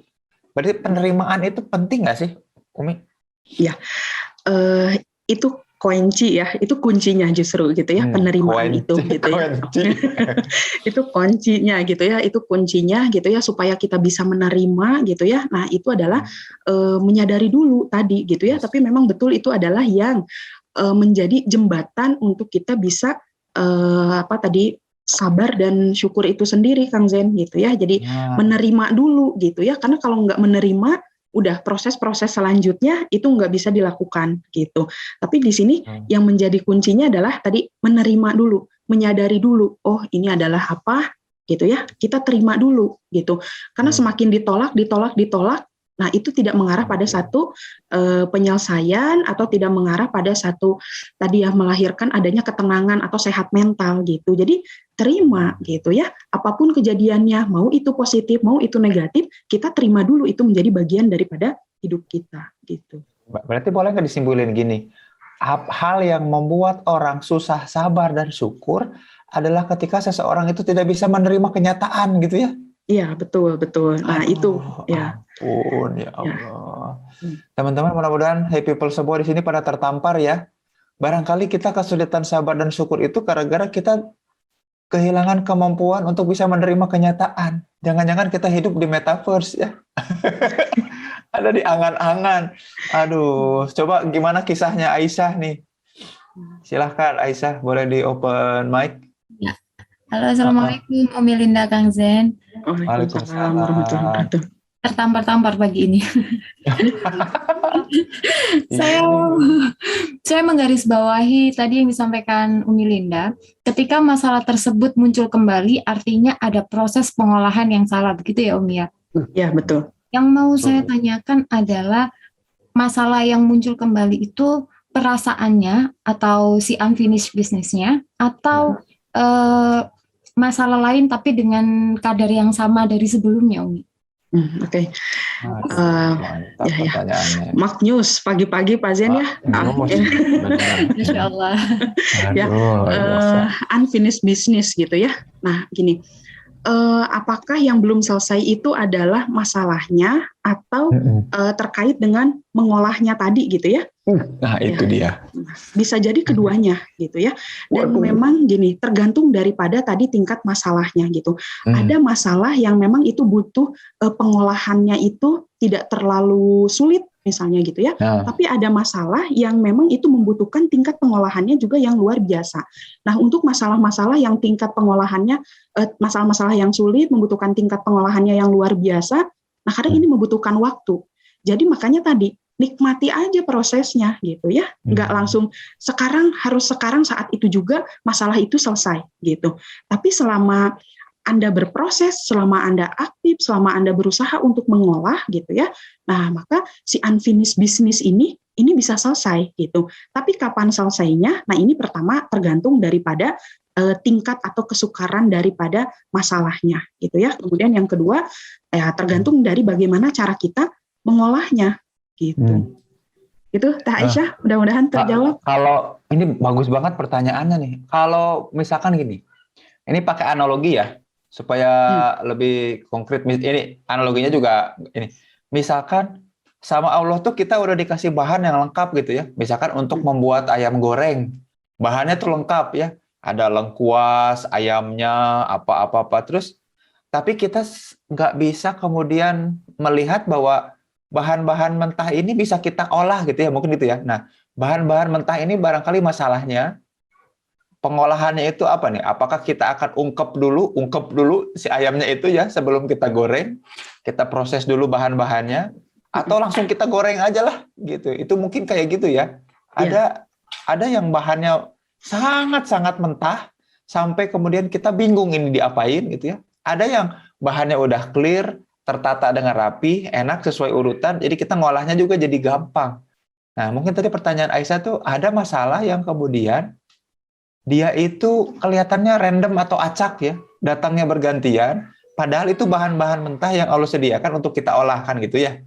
Speaker 1: Berarti penerimaan itu penting nggak sih, Umi?
Speaker 2: Ya, itu kunci ya, itu kuncinya justru gitu ya, penerimaan itu gitu ya. Itu kuncinya gitu ya, itu kuncinya gitu ya, supaya kita bisa menerima gitu ya. Nah itu adalah menyadari dulu tadi gitu ya, tapi memang betul itu adalah yang menjadi jembatan untuk kita bisa sabar dan syukur itu sendiri, Kang Zen gitu ya. Jadi menerima dulu gitu ya, karena kalau nggak menerima, udah proses-proses selanjutnya itu nggak bisa dilakukan gitu. Tapi di sini yang menjadi kuncinya adalah tadi menerima dulu, menyadari dulu, oh ini adalah apa gitu ya, kita terima dulu gitu. Karena semakin ditolak, nah itu tidak mengarah pada satu penyelesaian atau tidak mengarah pada satu tadi ya melahirkan adanya ketenangan atau sehat mental gitu. Jadi terima gitu ya, apapun kejadiannya, mau itu positif, mau itu negatif, kita terima dulu, itu menjadi bagian daripada hidup kita gitu.
Speaker 1: Berarti boleh nggak disimpulin gini, hal yang membuat orang susah sabar dan syukur adalah ketika seseorang itu tidak bisa menerima kenyataan gitu ya?
Speaker 2: Iya, betul. Nah itu ya.
Speaker 1: Ampun, ya Allah. Teman-teman, mudah-mudahan hey people semua di sini pada tertampar ya. Barangkali kita kesulitan sabar dan syukur itu gara-gara kita kehilangan kemampuan untuk bisa menerima kenyataan. Jangan-jangan kita hidup di metaverse ya. Ada di angan-angan. Aduh, coba gimana kisahnya Aisyah nih? Silahkan Aisyah, boleh di open mic.
Speaker 3: Ya. Halo, Assalamualaikum Umi Linda, Kang Zen.
Speaker 2: Waalaikumsalam warahmatullahi wabarakatuh.
Speaker 3: Tertampar-tampar pagi ini. Saya menggarisbawahi tadi yang disampaikan Umi Linda. Ketika masalah tersebut muncul kembali, artinya ada proses pengolahan yang salah, begitu ya Umi ya?
Speaker 2: Ya, betul.
Speaker 3: Yang mau saya tanyakan adalah masalah yang muncul kembali itu perasaannya atau si unfinished business-nya atau masalah lain tapi dengan kadar yang sama dari sebelumnya, Umi.
Speaker 2: Oke. Maknyus pagi-pagi Pak Zen ya.
Speaker 3: Masya Allah.
Speaker 2: Unfinished business gitu ya. Nah gini, apakah yang belum selesai itu adalah masalahnya atau terkait dengan mengolahnya tadi gitu ya?
Speaker 1: Nah itu dia.
Speaker 2: Bisa jadi keduanya gitu ya. Dan memang gini, tergantung daripada tadi tingkat masalahnya gitu. Ada masalah yang memang itu butuh pengolahannya itu tidak terlalu sulit misalnya gitu ya. Tapi ada masalah yang memang itu membutuhkan tingkat pengolahannya juga yang luar biasa. Nah untuk masalah-masalah yang tingkat pengolahannya, masalah-masalah yang sulit membutuhkan tingkat pengolahannya yang luar biasa, nah kadang ini membutuhkan waktu. Jadi makanya tadi, nikmati aja prosesnya gitu ya, nggak langsung harus sekarang saat itu juga masalah itu selesai gitu. Tapi selama Anda berproses, selama Anda aktif, selama Anda berusaha untuk mengolah gitu ya, nah maka si unfinished business ini bisa selesai gitu. Tapi kapan selesainya? Nah ini pertama tergantung daripada tingkat atau kesukaran daripada masalahnya gitu ya. Kemudian yang kedua ya tergantung dari bagaimana cara kita mengolahnya. Gitu. Itu Teh Aisyah, mudah-mudahan terjawab.
Speaker 1: Kalau ini bagus banget pertanyaannya nih. Kalau misalkan gini, ini pakai analogi ya, supaya lebih konkret. Ini analoginya juga ini. Misalkan sama Allah tuh kita udah dikasih bahan yang lengkap gitu ya. Misalkan untuk membuat ayam goreng, bahannya tuh lengkap ya. Ada lengkuas, ayamnya, apa-apa. Terus, tapi kita nggak bisa kemudian melihat bahwa bahan-bahan mentah ini bisa kita olah gitu ya, mungkin gitu ya. Nah, bahan-bahan mentah ini barangkali masalahnya pengolahannya itu apa nih? Apakah kita akan ungkep dulu si ayamnya itu ya sebelum kita goreng, kita proses dulu bahan-bahannya, atau langsung kita goreng aja lah gitu. Itu mungkin kayak gitu ya. Ada yang bahannya sangat-sangat mentah sampai kemudian kita bingung ini diapain gitu ya. Ada yang bahannya udah clear, tertata dengan rapi, enak sesuai urutan, jadi kita ngolahnya juga jadi gampang. Nah, mungkin tadi pertanyaan Aisyah tuh ada masalah yang kemudian dia itu kelihatannya random atau acak ya, datangnya bergantian, padahal itu bahan-bahan mentah yang Allah sediakan untuk kita olahkan gitu ya.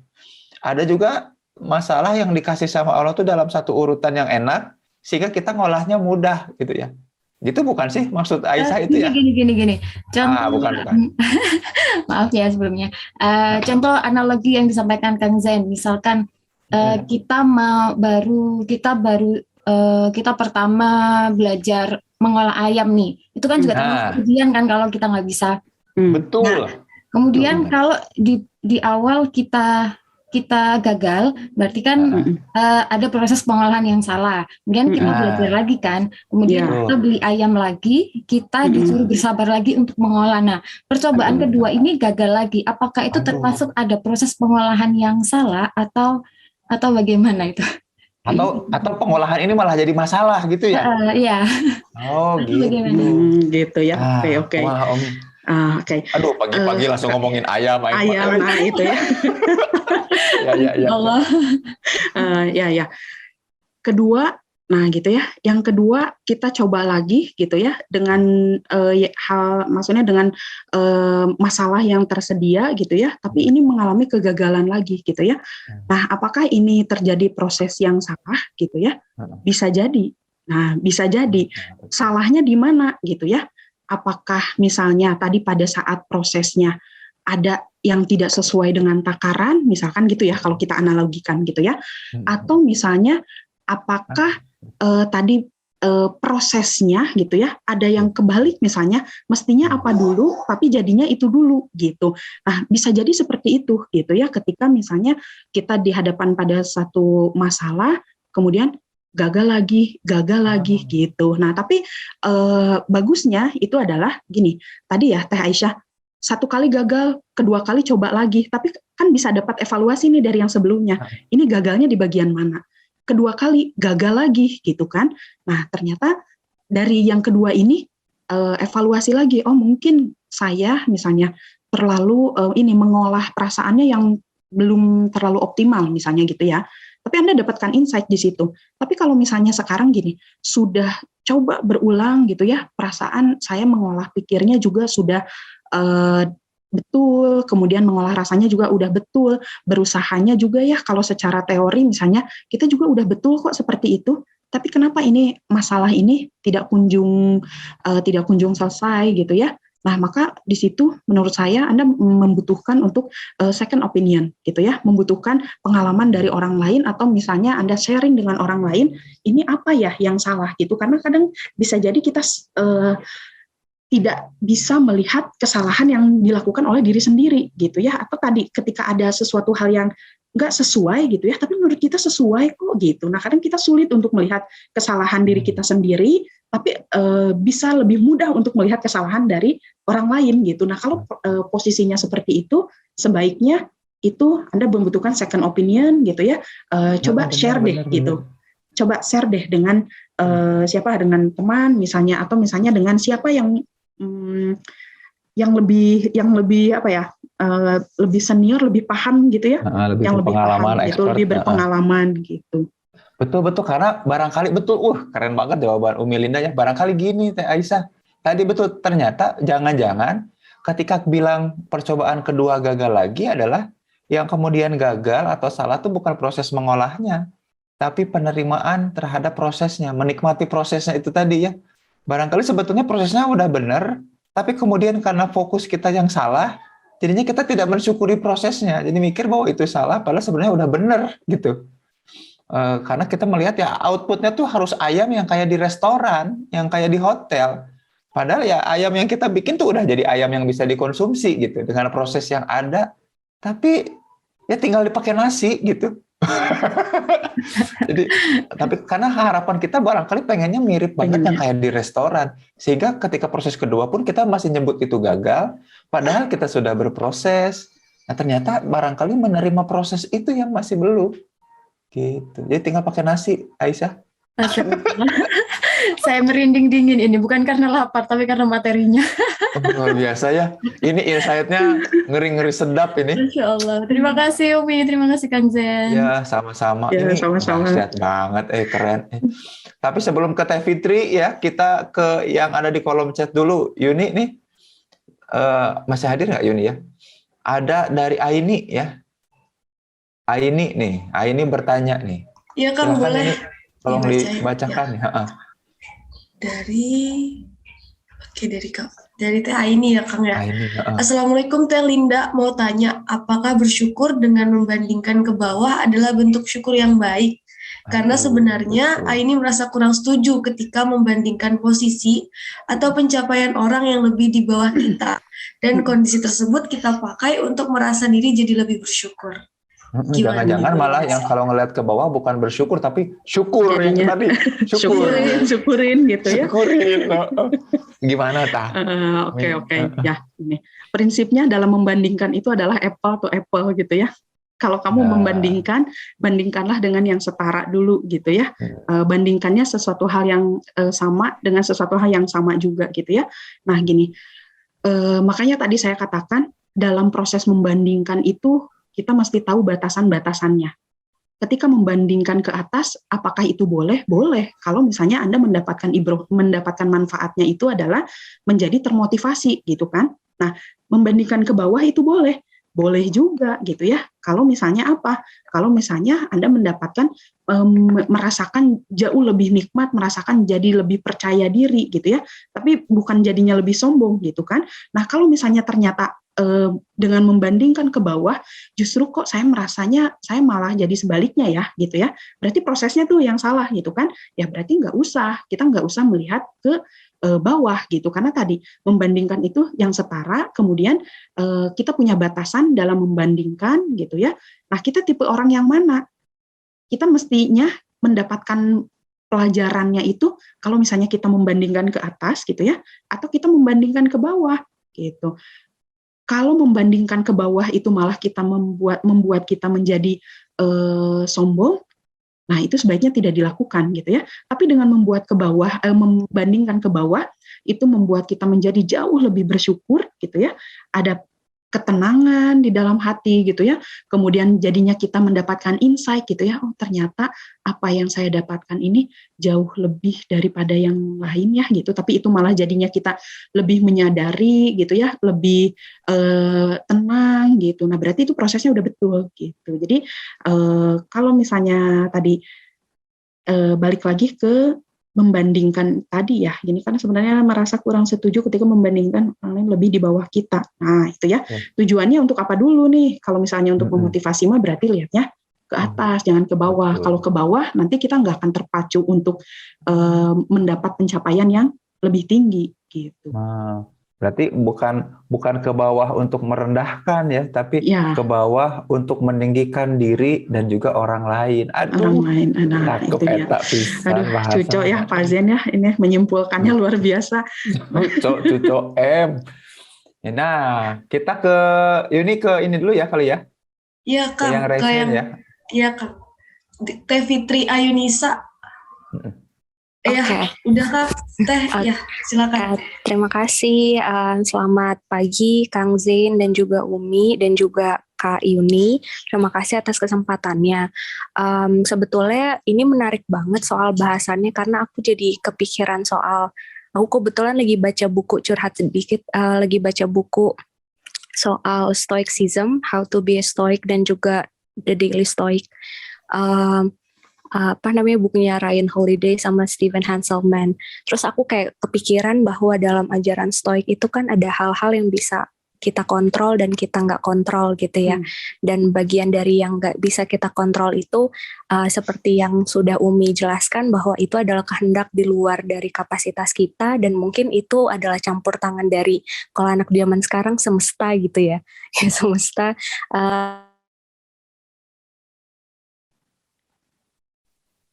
Speaker 1: Ada juga masalah yang dikasih sama Allah tuh dalam satu urutan yang enak, sehingga kita ngolahnya mudah gitu ya. Gitu bukan sih maksud Aisyah itu ya?
Speaker 3: Gini. Contoh,
Speaker 1: Bukan.
Speaker 3: maaf ya sebelumnya. Contoh analogi yang disampaikan Kang Zain, misalkan kita pertama belajar mengolah ayam nih, itu kan juga termasuk ujian kan kalau kita nggak bisa.
Speaker 1: Betul.
Speaker 3: Nah, kemudian kalau di awal kita gagal, berarti kan ada proses pengolahan yang salah. Kemudian kita belajar lagi kan, kemudian kita beli ayam lagi, kita disuruh bersabar lagi untuk mengolah. Nah, percobaan kedua ini gagal lagi. Apakah itu termasuk ada proses pengolahan yang salah atau bagaimana itu?
Speaker 1: Atau pengolahan ini malah jadi masalah gitu ya?
Speaker 3: Iya.
Speaker 1: Oh gitu.
Speaker 2: Gitu ya. Oke. Oke.
Speaker 1: Aduh, pagi-pagi langsung ngomongin ayam.
Speaker 2: Nah itu ya.
Speaker 1: Ya.
Speaker 3: Allah.
Speaker 2: Ya. Kedua, nah gitu ya. Yang kedua kita coba lagi gitu ya dengan maksudnya dengan masalah yang tersedia gitu ya. Tapi ini mengalami kegagalan lagi gitu ya. Nah, apakah ini terjadi proses yang salah gitu ya? Bisa jadi. Nah, bisa jadi. Salahnya di mana gitu ya? Apakah misalnya tadi pada saat prosesnya ada yang tidak sesuai dengan takaran, misalkan gitu ya, kalau kita analogikan gitu ya, atau misalnya apakah tadi prosesnya gitu ya, ada yang kebalik misalnya, mestinya apa dulu, tapi jadinya itu dulu gitu. Nah, bisa jadi seperti itu gitu ya, ketika misalnya kita dihadapan pada satu masalah, kemudian gagal lagi gitu. Nah, tapi bagusnya itu adalah gini, tadi ya Teh Aisyah, satu kali gagal, kedua kali coba lagi, tapi kan bisa dapat evaluasi nih dari yang sebelumnya. Ini gagalnya di bagian mana? Kedua kali gagal lagi gitu kan. Nah, ternyata dari yang kedua ini evaluasi lagi, oh mungkin saya misalnya terlalu mengolah perasaannya yang belum terlalu optimal misalnya gitu ya. Tapi Anda dapatkan insight di situ. Tapi kalau misalnya sekarang gini, sudah coba berulang gitu ya, perasaan saya mengolah pikirnya juga sudah betul, kemudian mengolah rasanya juga udah betul, berusahanya juga ya, kalau secara teori misalnya, kita juga udah betul kok seperti itu, tapi kenapa ini masalah ini tidak kunjung selesai gitu ya. Nah, maka di situ menurut saya Anda membutuhkan untuk second opinion gitu ya, membutuhkan pengalaman dari orang lain atau misalnya Anda sharing dengan orang lain, ini apa ya yang salah gitu, karena kadang bisa jadi kita tidak bisa melihat kesalahan yang dilakukan oleh diri sendiri gitu ya, atau tadi ketika ada sesuatu hal yang nggak sesuai gitu ya, tapi menurut kita sesuai kok gitu. Nah, kadang kita sulit untuk melihat kesalahan diri kita sendiri, tapi bisa lebih mudah untuk melihat kesalahan dari orang lain gitu. Nah, kalau posisinya seperti itu, sebaiknya itu Anda membutuhkan second opinion gitu ya. Coba share deh gitu. Coba share deh dengan siapa, dengan teman misalnya, atau misalnya dengan siapa yang lebih apa ya, lebih senior, lebih paham gitu ya, yang lebih paham gitu, lebih berpengalaman gitu.
Speaker 1: Betul karena barangkali keren banget jawaban Umi Linda ya. Barangkali gini Teh Aisyah, tadi betul, ternyata jangan-jangan ketika bilang percobaan kedua gagal lagi adalah yang kemudian gagal atau salah itu bukan proses mengolahnya, tapi penerimaan terhadap prosesnya, menikmati prosesnya itu tadi ya. Barangkali sebetulnya prosesnya udah benar, tapi kemudian karena fokus kita yang salah, jadinya kita tidak mensyukuri prosesnya. Jadi mikir bahwa itu salah, padahal sebenarnya udah benar gitu. Karena kita melihat ya outputnya tuh harus ayam yang kayak di restoran, yang kayak di hotel. Padahal ya ayam yang kita bikin tuh udah jadi ayam yang bisa dikonsumsi gitu, dengan proses yang ada. Tapi ya tinggal dipakai nasi gitu. Jadi, tapi karena harapan kita barangkali pengennya mirip banget yang kayak di restoran, sehingga ketika proses kedua pun kita masih nyebut itu gagal, padahal kita sudah berproses. Nah, ternyata barangkali menerima proses itu yang masih belum. Gitu. Jadi tinggal pakai nasi, Aisyah.
Speaker 3: Masya Allah. Saya merinding dingin ini, bukan karena lapar, tapi karena materinya.
Speaker 1: Luar biasa ya. Ini insight-nya ngeri-ngeri sedap ini.
Speaker 3: Masya Allah. Terima kasih Umi, terima kasih Kang Zen.
Speaker 1: Ya, sama-sama.
Speaker 2: Ya,
Speaker 1: Ini
Speaker 2: sama-sama.
Speaker 1: dahsyat banget, keren. Tapi sebelum ke Teh Fitri ya, kita ke yang ada di kolom chat dulu. Yuni nih, masih hadir nggak Yuni ya? Ada dari Aini ya. Aini bertanya nih.
Speaker 4: Iya Kang,
Speaker 1: Silakan
Speaker 4: boleh.
Speaker 1: ini, tolong
Speaker 4: Dibaca ya.
Speaker 1: dibacakan ya.
Speaker 4: Dari Teh Aini ya Kang ya.
Speaker 1: Aini,
Speaker 4: Assalamualaikum Teh Linda, mau tanya, apakah bersyukur dengan membandingkan ke bawah adalah bentuk syukur yang baik? Karena sebenarnya Aini merasa kurang setuju ketika membandingkan posisi atau pencapaian orang yang lebih di bawah kita. Dan kondisi tersebut kita pakai untuk merasa diri jadi lebih bersyukur.
Speaker 1: Jangan-jangan malah yang kalau ngeliat ke bawah bukan bersyukur tapi syukur yang
Speaker 2: Jadinya
Speaker 1: tadi
Speaker 2: syukurin gitu ya.
Speaker 1: Syukurin. Gimana Tah?
Speaker 2: Oke. Ya, ini prinsipnya dalam membandingkan itu adalah apple to apple gitu ya. Kalau kamu membandingkan, bandingkanlah dengan yang setara dulu gitu ya. Bandingkannya sesuatu hal yang sama dengan sesuatu hal yang sama juga gitu ya. Nah gini, makanya tadi saya katakan dalam proses membandingkan itu kita mesti tahu batasan-batasannya. Ketika membandingkan ke atas, apakah itu boleh? Boleh. Kalau misalnya Anda mendapatkan manfaatnya itu adalah menjadi termotivasi gitu kan. Nah, membandingkan ke bawah itu boleh. Boleh juga gitu ya. Kalau misalnya apa? Kalau misalnya Anda mendapatkan merasakan jauh lebih nikmat, merasakan jadi lebih percaya diri gitu ya. Tapi bukan jadinya lebih sombong gitu kan. Nah, kalau misalnya ternyata dengan membandingkan ke bawah, justru kok saya merasanya saya malah jadi sebaliknya ya gitu ya. Berarti prosesnya tuh yang salah gitu kan. Ya berarti kita nggak usah melihat ke bawah gitu, karena tadi membandingkan itu yang setara, kemudian kita punya batasan dalam membandingkan gitu ya. Nah, kita tipe orang yang mana? Kita mestinya mendapatkan pelajarannya itu kalau misalnya kita membandingkan ke atas gitu ya, atau kita membandingkan ke bawah gitu. Kalau membandingkan ke bawah itu malah kita membuat kita menjadi sombong, nah itu sebaiknya tidak dilakukan gitu ya. Tapi dengan membandingkan ke bawah itu membuat kita menjadi jauh lebih bersyukur gitu ya. Ada ketenangan di dalam hati gitu ya. Kemudian jadinya kita mendapatkan insight gitu ya. Oh ternyata apa yang saya dapatkan ini jauh lebih daripada yang lain ya gitu. Tapi itu malah jadinya kita lebih menyadari gitu ya, lebih tenang gitu. Nah berarti itu prosesnya udah betul gitu. Jadi kalau misalnya tadi balik lagi ke membandingkan tadi ya, ini kan sebenarnya merasa kurang setuju ketika membandingkan orang lain lebih di bawah kita. Nah itu ya, tujuannya untuk apa dulu nih? Kalau misalnya untuk memotivasi mah berarti lihatnya ke atas, jangan ke bawah. Kalau ke bawah nanti kita nggak akan terpacu untuk mendapat pencapaian yang lebih tinggi gitu.
Speaker 1: Berarti bukan ke bawah untuk merendahkan ya, tapi ke bawah untuk meninggikan diri dan juga orang lain.
Speaker 2: Orang lain, nah itu dia. Aduh, cucok ya Pak Zen ya, ini menyimpulkannya luar biasa.
Speaker 1: Cucok M. Nah, kita ke ini dulu ya kali ya.
Speaker 4: Iya Kang,
Speaker 1: yang resen ya.
Speaker 4: Iya Kang. Teh Fitri Ayunisa.
Speaker 5: Oke.
Speaker 4: Udah Kak, Teh, ya silakan.
Speaker 5: Terima kasih, selamat pagi Kang Zain dan juga Umi dan juga Kak Yuni. Terima kasih atas kesempatannya. Sebetulnya ini menarik banget soal bahasannya karena aku jadi kepikiran soal, aku kebetulan lagi baca buku, curhat sedikit, lagi baca buku soal Stoicism, How to be a Stoic dan juga The Daily Stoic. Bukunya Ryan Holiday sama Stephen Hanselman. Terus aku kayak kepikiran bahwa dalam ajaran Stoik itu kan ada hal-hal yang bisa kita kontrol dan kita nggak kontrol gitu ya. Dan bagian dari yang nggak bisa kita kontrol itu seperti yang sudah Umi jelaskan bahwa itu adalah kehendak di luar dari kapasitas kita dan mungkin itu adalah campur tangan dari kalau anak zaman sekarang semesta gitu ya. Semesta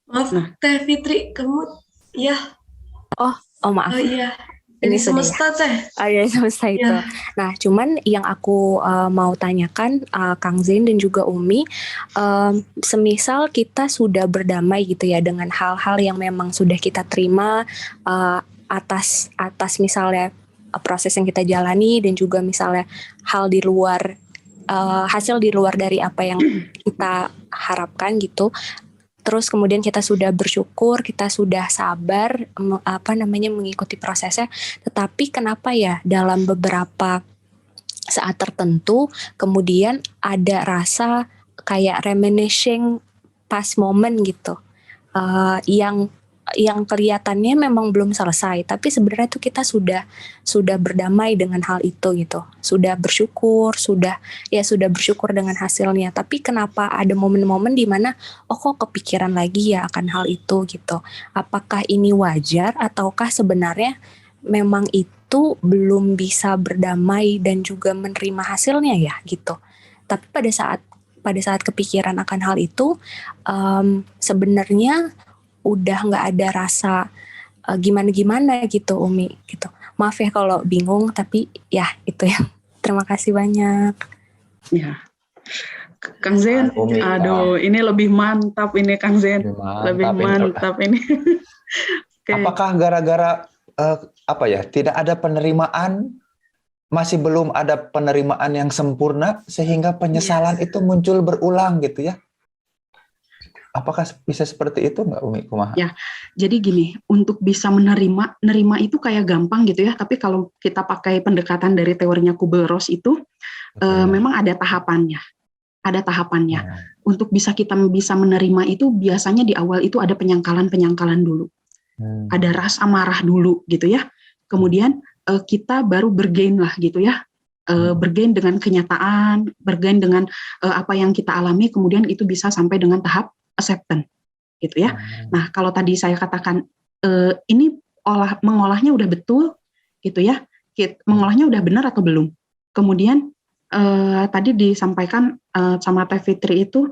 Speaker 4: Maaf,
Speaker 2: Nah.
Speaker 4: Teh Fitri, kamu ya?
Speaker 5: Oh maaf,
Speaker 4: Oh iya,
Speaker 5: ini
Speaker 4: dari
Speaker 5: sudah ya.
Speaker 4: semesta Teh.
Speaker 5: Ada semesta itu.
Speaker 4: Ya.
Speaker 5: Nah, cuman yang aku mau tanyakan Kang Zain dan juga Umi, semisal kita sudah berdamai gitu ya dengan hal-hal yang memang sudah kita terima atas misalnya proses yang kita jalani dan juga misalnya hal di luar hasil di luar dari apa yang kita harapkan gitu. Terus kemudian kita sudah bersyukur, kita sudah sabar, mengikuti prosesnya. Tetapi kenapa ya dalam beberapa saat tertentu kemudian ada rasa kayak reminiscing past moment gitu, yang kelihatannya memang belum selesai, tapi sebenarnya tuh kita sudah berdamai dengan hal itu gitu, sudah bersyukur, sudah bersyukur dengan hasilnya. Tapi kenapa ada momen-momen di mana kok kepikiran lagi ya akan hal itu gitu? Apakah ini wajar ataukah sebenarnya memang itu belum bisa berdamai dan juga menerima hasilnya ya gitu? Tapi pada saat kepikiran akan hal itu, sebenarnya udah nggak ada rasa gimana-gimana gitu Umi gitu. Maaf ya kalau bingung, tapi ya itu ya. Terima kasih banyak.
Speaker 2: Ya, Kang Zain,
Speaker 1: Umi,
Speaker 2: aduh ini lebih mantap ini Kang Zain, lebih mantap ini.
Speaker 1: Okay. Apakah gara-gara tidak ada penerimaan, masih belum ada penerimaan yang sempurna sehingga penyesalan itu muncul berulang gitu ya? Apakah bisa seperti itu nggak Umi Kumaha?
Speaker 2: Ya, jadi gini, untuk bisa menerima itu kayak gampang gitu ya, tapi kalau kita pakai pendekatan dari teorinya Kubler-Ross itu, memang ada tahapannya. Untuk kita bisa menerima itu biasanya di awal itu ada penyangkalan dulu. Ada rasa marah dulu gitu ya. Kemudian kita baru bergain lah gitu ya. Bergain dengan kenyataan, bergain dengan apa yang kita alami, kemudian itu bisa sampai dengan tahap acceptance gitu ya. Nah, kalau tadi saya katakan ini mengolahnya udah betul gitu ya. Mengolahnya udah benar atau belum. Kemudian tadi disampaikan sama Teh Fitri itu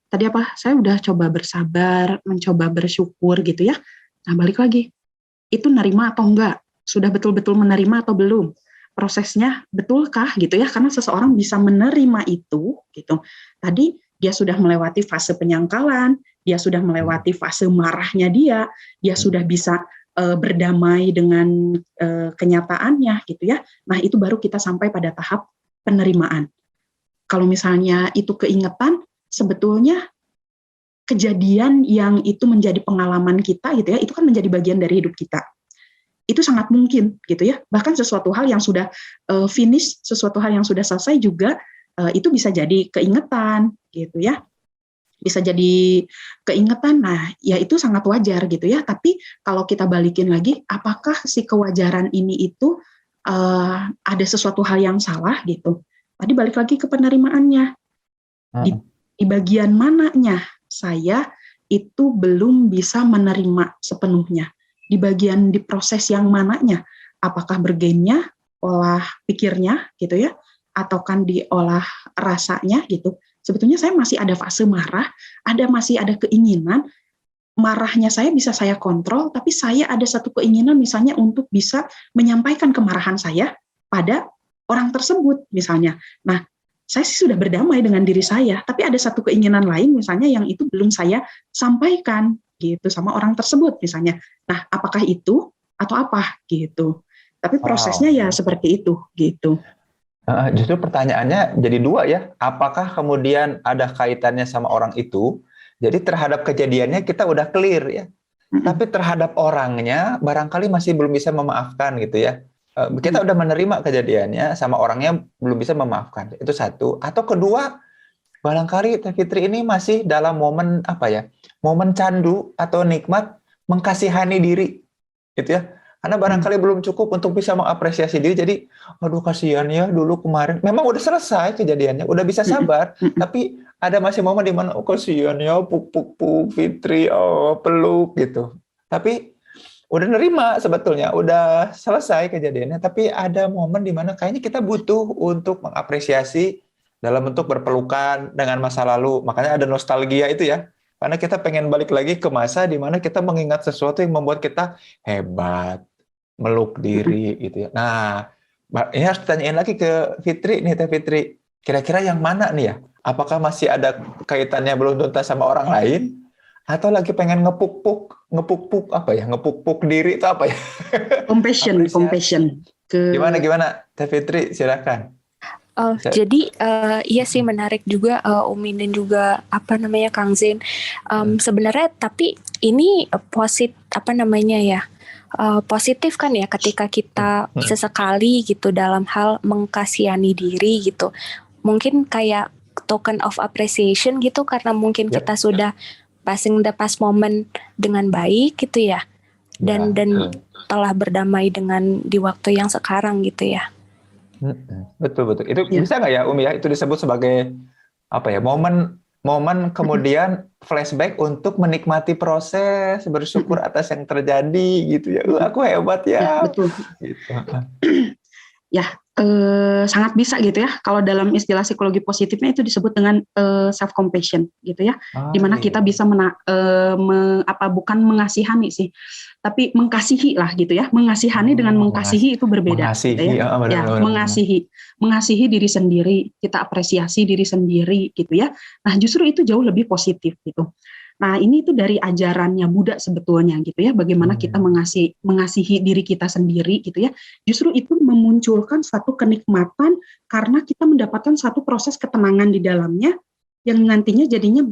Speaker 2: tadi apa? Saya udah coba bersabar, mencoba bersyukur gitu ya. Nah, balik lagi. Itu nerima atau enggak? Sudah betul-betul menerima atau belum? Prosesnya betulkah gitu ya? Karena seseorang bisa menerima itu gitu. Tadi dia sudah melewati fase penyangkalan, dia sudah melewati fase marahnya dia sudah bisa berdamai dengan kenyataannya gitu ya. Nah, itu baru kita sampai pada tahap penerimaan. Kalau misalnya itu keingetan, sebetulnya kejadian yang itu menjadi pengalaman kita gitu ya, itu kan menjadi bagian dari hidup kita. Itu sangat mungkin gitu ya. Bahkan sesuatu hal yang sudah finish, sesuatu hal yang sudah selesai juga itu bisa jadi keingetan gitu ya, bisa jadi keingetan. Nah, ya itu sangat wajar gitu ya. Tapi kalau kita balikin lagi, apakah si kewajaran ini itu ada sesuatu hal yang salah gitu? Tadi balik lagi ke penerimaannya. Di bagian mananya saya itu belum bisa menerima sepenuhnya? Di proses yang mananya? Apakah bergainnya, olah pikirnya gitu ya? Atau kan diolah rasanya gitu. Sebetulnya saya masih ada fase marah, masih ada keinginan, marahnya saya bisa saya kontrol, tapi saya ada satu keinginan misalnya untuk bisa menyampaikan kemarahan saya pada orang tersebut misalnya. Nah, saya sih sudah berdamai dengan diri saya, tapi ada satu keinginan lain misalnya yang itu belum saya sampaikan gitu sama orang tersebut misalnya. Nah, apakah itu atau apa gitu. Tapi prosesnya ya seperti itu gitu.
Speaker 1: Justru pertanyaannya jadi dua ya, apakah kemudian ada kaitannya sama orang itu? Jadi terhadap kejadiannya kita udah clear ya, tapi terhadap orangnya barangkali masih belum bisa memaafkan gitu ya. Kita udah menerima kejadiannya, sama orangnya belum bisa memaafkan. Itu satu. Atau kedua, barangkali Teh Fitri ini masih dalam momen momen candu atau nikmat mengkasihani diri, gitu ya. Karena barangkali belum cukup untuk bisa mengapresiasi diri, jadi aduh kasihan ya dulu kemarin. Memang udah selesai kejadiannya, udah bisa sabar, tapi ada masih momen di mana kasihan ya puk Fitri, peluk gitu. Tapi udah nerima sebetulnya, udah selesai kejadiannya, tapi ada momen di mana kayaknya kita butuh untuk mengapresiasi dalam bentuk berpelukan dengan masa lalu. Makanya ada nostalgia itu ya. Karena kita pengen balik lagi ke masa di mana kita mengingat sesuatu yang membuat kita hebat, meluk diri gitu ya. Nah, ini harus ditanyain lagi ke Fitri nih, Teh Fitri. Kira-kira yang mana nih ya? Apakah masih ada kaitannya belum tuntas sama orang lain? Atau lagi pengen ngepuk-puk apa ya? Ngepuk-puk diri itu apa ya?
Speaker 2: Compassion.
Speaker 1: Gimana Teh Fitri, silakan.
Speaker 5: Jadi iya sih menarik juga Umi dan juga Kang Zain. Sebenarnya tapi ini positif kan ya ketika kita sesekali gitu dalam hal mengkasihani diri gitu. Mungkin kayak token of appreciation gitu karena mungkin kita sudah passing the past moment dengan baik gitu ya. Dan telah berdamai dengan di waktu yang sekarang gitu ya.
Speaker 1: Betul. Itu bisa nggak ya Umi ya? Itu disebut sebagai momen kemudian flashback untuk menikmati proses, bersyukur atas yang terjadi gitu ya. Aku hebat ya.
Speaker 2: Betul.
Speaker 1: Gitu.
Speaker 2: Ya, sangat bisa gitu ya. Kalau dalam istilah psikologi positifnya itu disebut dengan self compassion gitu ya. Di mana kita bisa bukan mengasihani sih, tapi mengasihi lah gitu ya. Mengasihani dengan mengasihi itu berbeda.
Speaker 1: Mengasihi,
Speaker 2: gitu ya. Mengasihi diri sendiri, kita apresiasi diri sendiri gitu ya. Nah, justru itu jauh lebih positif gitu. Nah, ini itu dari ajarannya Buddha sebetulnya gitu ya. Bagaimana kita mengasihi diri kita sendiri gitu ya. Justru itu memunculkan satu kenikmatan karena kita mendapatkan satu proses ketenangan di dalamnya yang nantinya jadinya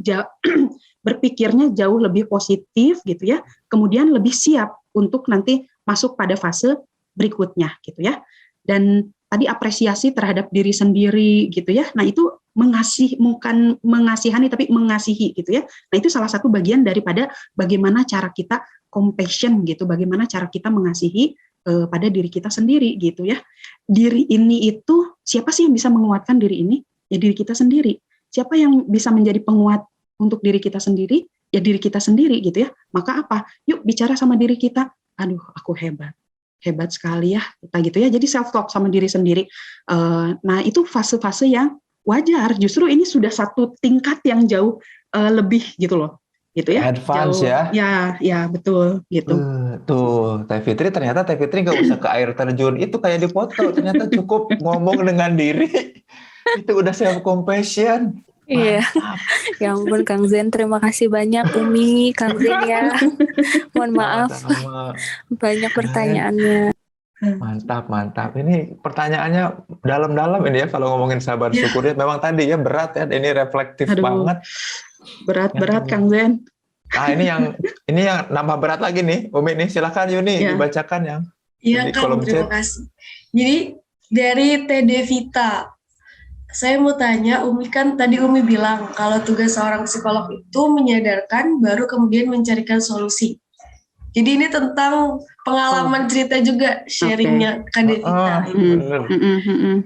Speaker 2: berpikirnya jauh lebih positif gitu ya. Kemudian lebih siap untuk nanti masuk pada fase berikutnya gitu ya. Dan tadi apresiasi terhadap diri sendiri gitu ya. Nah, itu bukan mengasihani tapi mengasihi gitu ya. Nah, itu salah satu bagian daripada bagaimana cara kita compassion gitu, bagaimana cara kita mengasihi pada diri kita sendiri gitu ya. Diri ini itu siapa sih yang bisa menguatkan diri ini? Ya diri kita sendiri. Siapa yang bisa menjadi penguat untuk diri kita sendiri? Ya diri kita sendiri gitu ya. Maka apa? Yuk bicara sama diri kita. Aduh, aku hebat sekali ya kita gitu ya. Jadi self talk sama diri sendiri. Nah, itu fase-fase yang wajar. Justru ini sudah satu tingkat yang jauh lebih gitu loh. Gitu ya.
Speaker 1: Advance
Speaker 2: jauh,
Speaker 1: ya.
Speaker 2: Ya, betul gitu.
Speaker 1: Tuh, Teh Fitri ternyata nggak usah ke air terjun. Itu kayak di foto, ternyata cukup ngomong dengan diri. Itu udah self compassion.
Speaker 5: Iya, ya ampun Kang Zain, terima kasih banyak Umi, Kang Zain ya. Mohon maaf, banyak pertanyaannya.
Speaker 1: Mantap. Ini pertanyaannya dalam-dalam ini ya kalau ngomongin sabar syukur ya. Memang tadi ya berat ya, ini reflektif banget.
Speaker 2: Berat Kang Zain.
Speaker 1: Nah, ini yang nambah berat lagi nih, Umi nih. Silakan Yuni dibacakan yang
Speaker 4: di kolom chat. Terima kasih. Jadi dari TD Vita, saya mau tanya, tadi Umi bilang kalau tugas seorang psikolog itu menyadarkan, baru kemudian mencarikan solusi. Jadi ini tentang pengalaman cerita juga, sharingnya Kak Devita.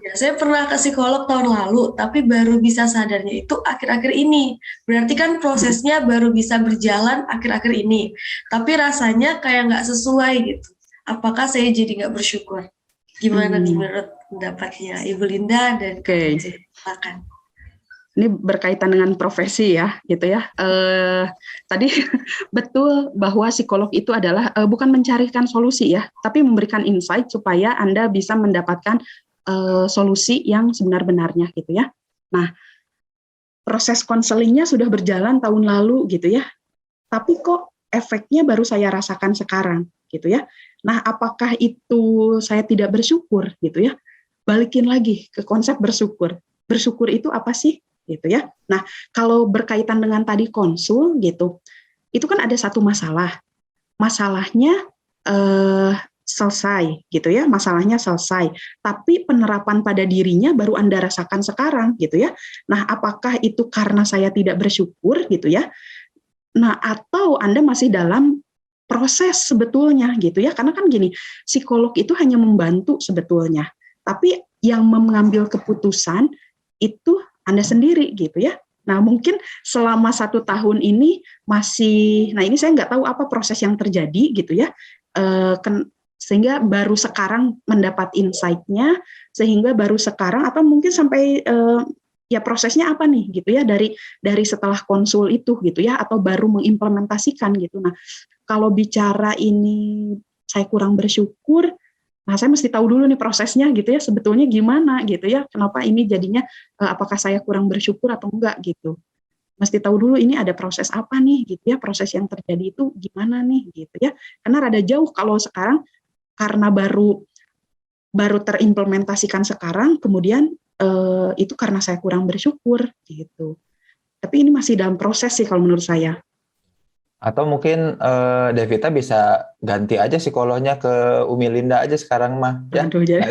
Speaker 4: Ya, saya pernah ke psikolog tahun lalu, tapi baru bisa sadarnya itu akhir-akhir ini. Berarti kan prosesnya baru bisa berjalan akhir-akhir ini. Tapi rasanya kayak nggak sesuai gitu. Apakah saya jadi nggak bersyukur? Gimana nih menurut pendapatnya Ibu Linda dan silakan.
Speaker 2: Ini berkaitan dengan profesi ya, gitu ya. Tadi betul bahwa psikolog itu adalah bukan mencarikan solusi ya, tapi memberikan insight supaya Anda bisa mendapatkan solusi yang sebenar-benarnya gitu ya. Nah, proses konselingnya sudah berjalan tahun lalu gitu ya, tapi kok efeknya baru saya rasakan sekarang gitu ya. Nah, apakah itu saya tidak bersyukur gitu ya? Balikin lagi ke konsep bersyukur. Bersyukur itu apa sih? Gitu ya. Nah, kalau berkaitan dengan tadi konsul gitu, itu kan ada satu masalah. Masalahnya selesai gitu ya, masalahnya selesai. Tapi penerapan pada dirinya baru Anda rasakan sekarang gitu ya. Nah, apakah itu karena saya tidak bersyukur gitu ya? Nah, atau Anda masih dalam proses sebetulnya gitu ya. Karena kan gini, psikolog itu hanya membantu sebetulnya. Tapi yang mengambil keputusan itu Anda sendiri gitu ya. Nah, mungkin selama 1 tahun ini masih, nah ini saya nggak tahu apa proses yang terjadi gitu ya, sehingga baru sekarang mendapat insight-nya, sehingga baru sekarang atau mungkin sampai ya prosesnya apa nih gitu ya dari setelah konsul itu gitu ya, atau baru mengimplementasikan gitu. Nah, kalau bicara ini saya kurang bersyukur, nah saya mesti tahu dulu nih prosesnya gitu ya, sebetulnya gimana gitu ya, kenapa ini jadinya apakah saya kurang bersyukur atau enggak gitu. Mesti tahu dulu ini ada proses apa nih gitu ya, proses yang terjadi itu gimana nih gitu ya. Karena rada jauh kalau sekarang karena baru terimplementasikan sekarang, kemudian itu karena saya kurang bersyukur gitu. Tapi ini masih dalam proses sih kalau menurut saya.
Speaker 1: Atau mungkin Devita bisa ganti aja psikolognya ke Umi Linda aja sekarang mah ya.
Speaker 2: Aduh, jadi.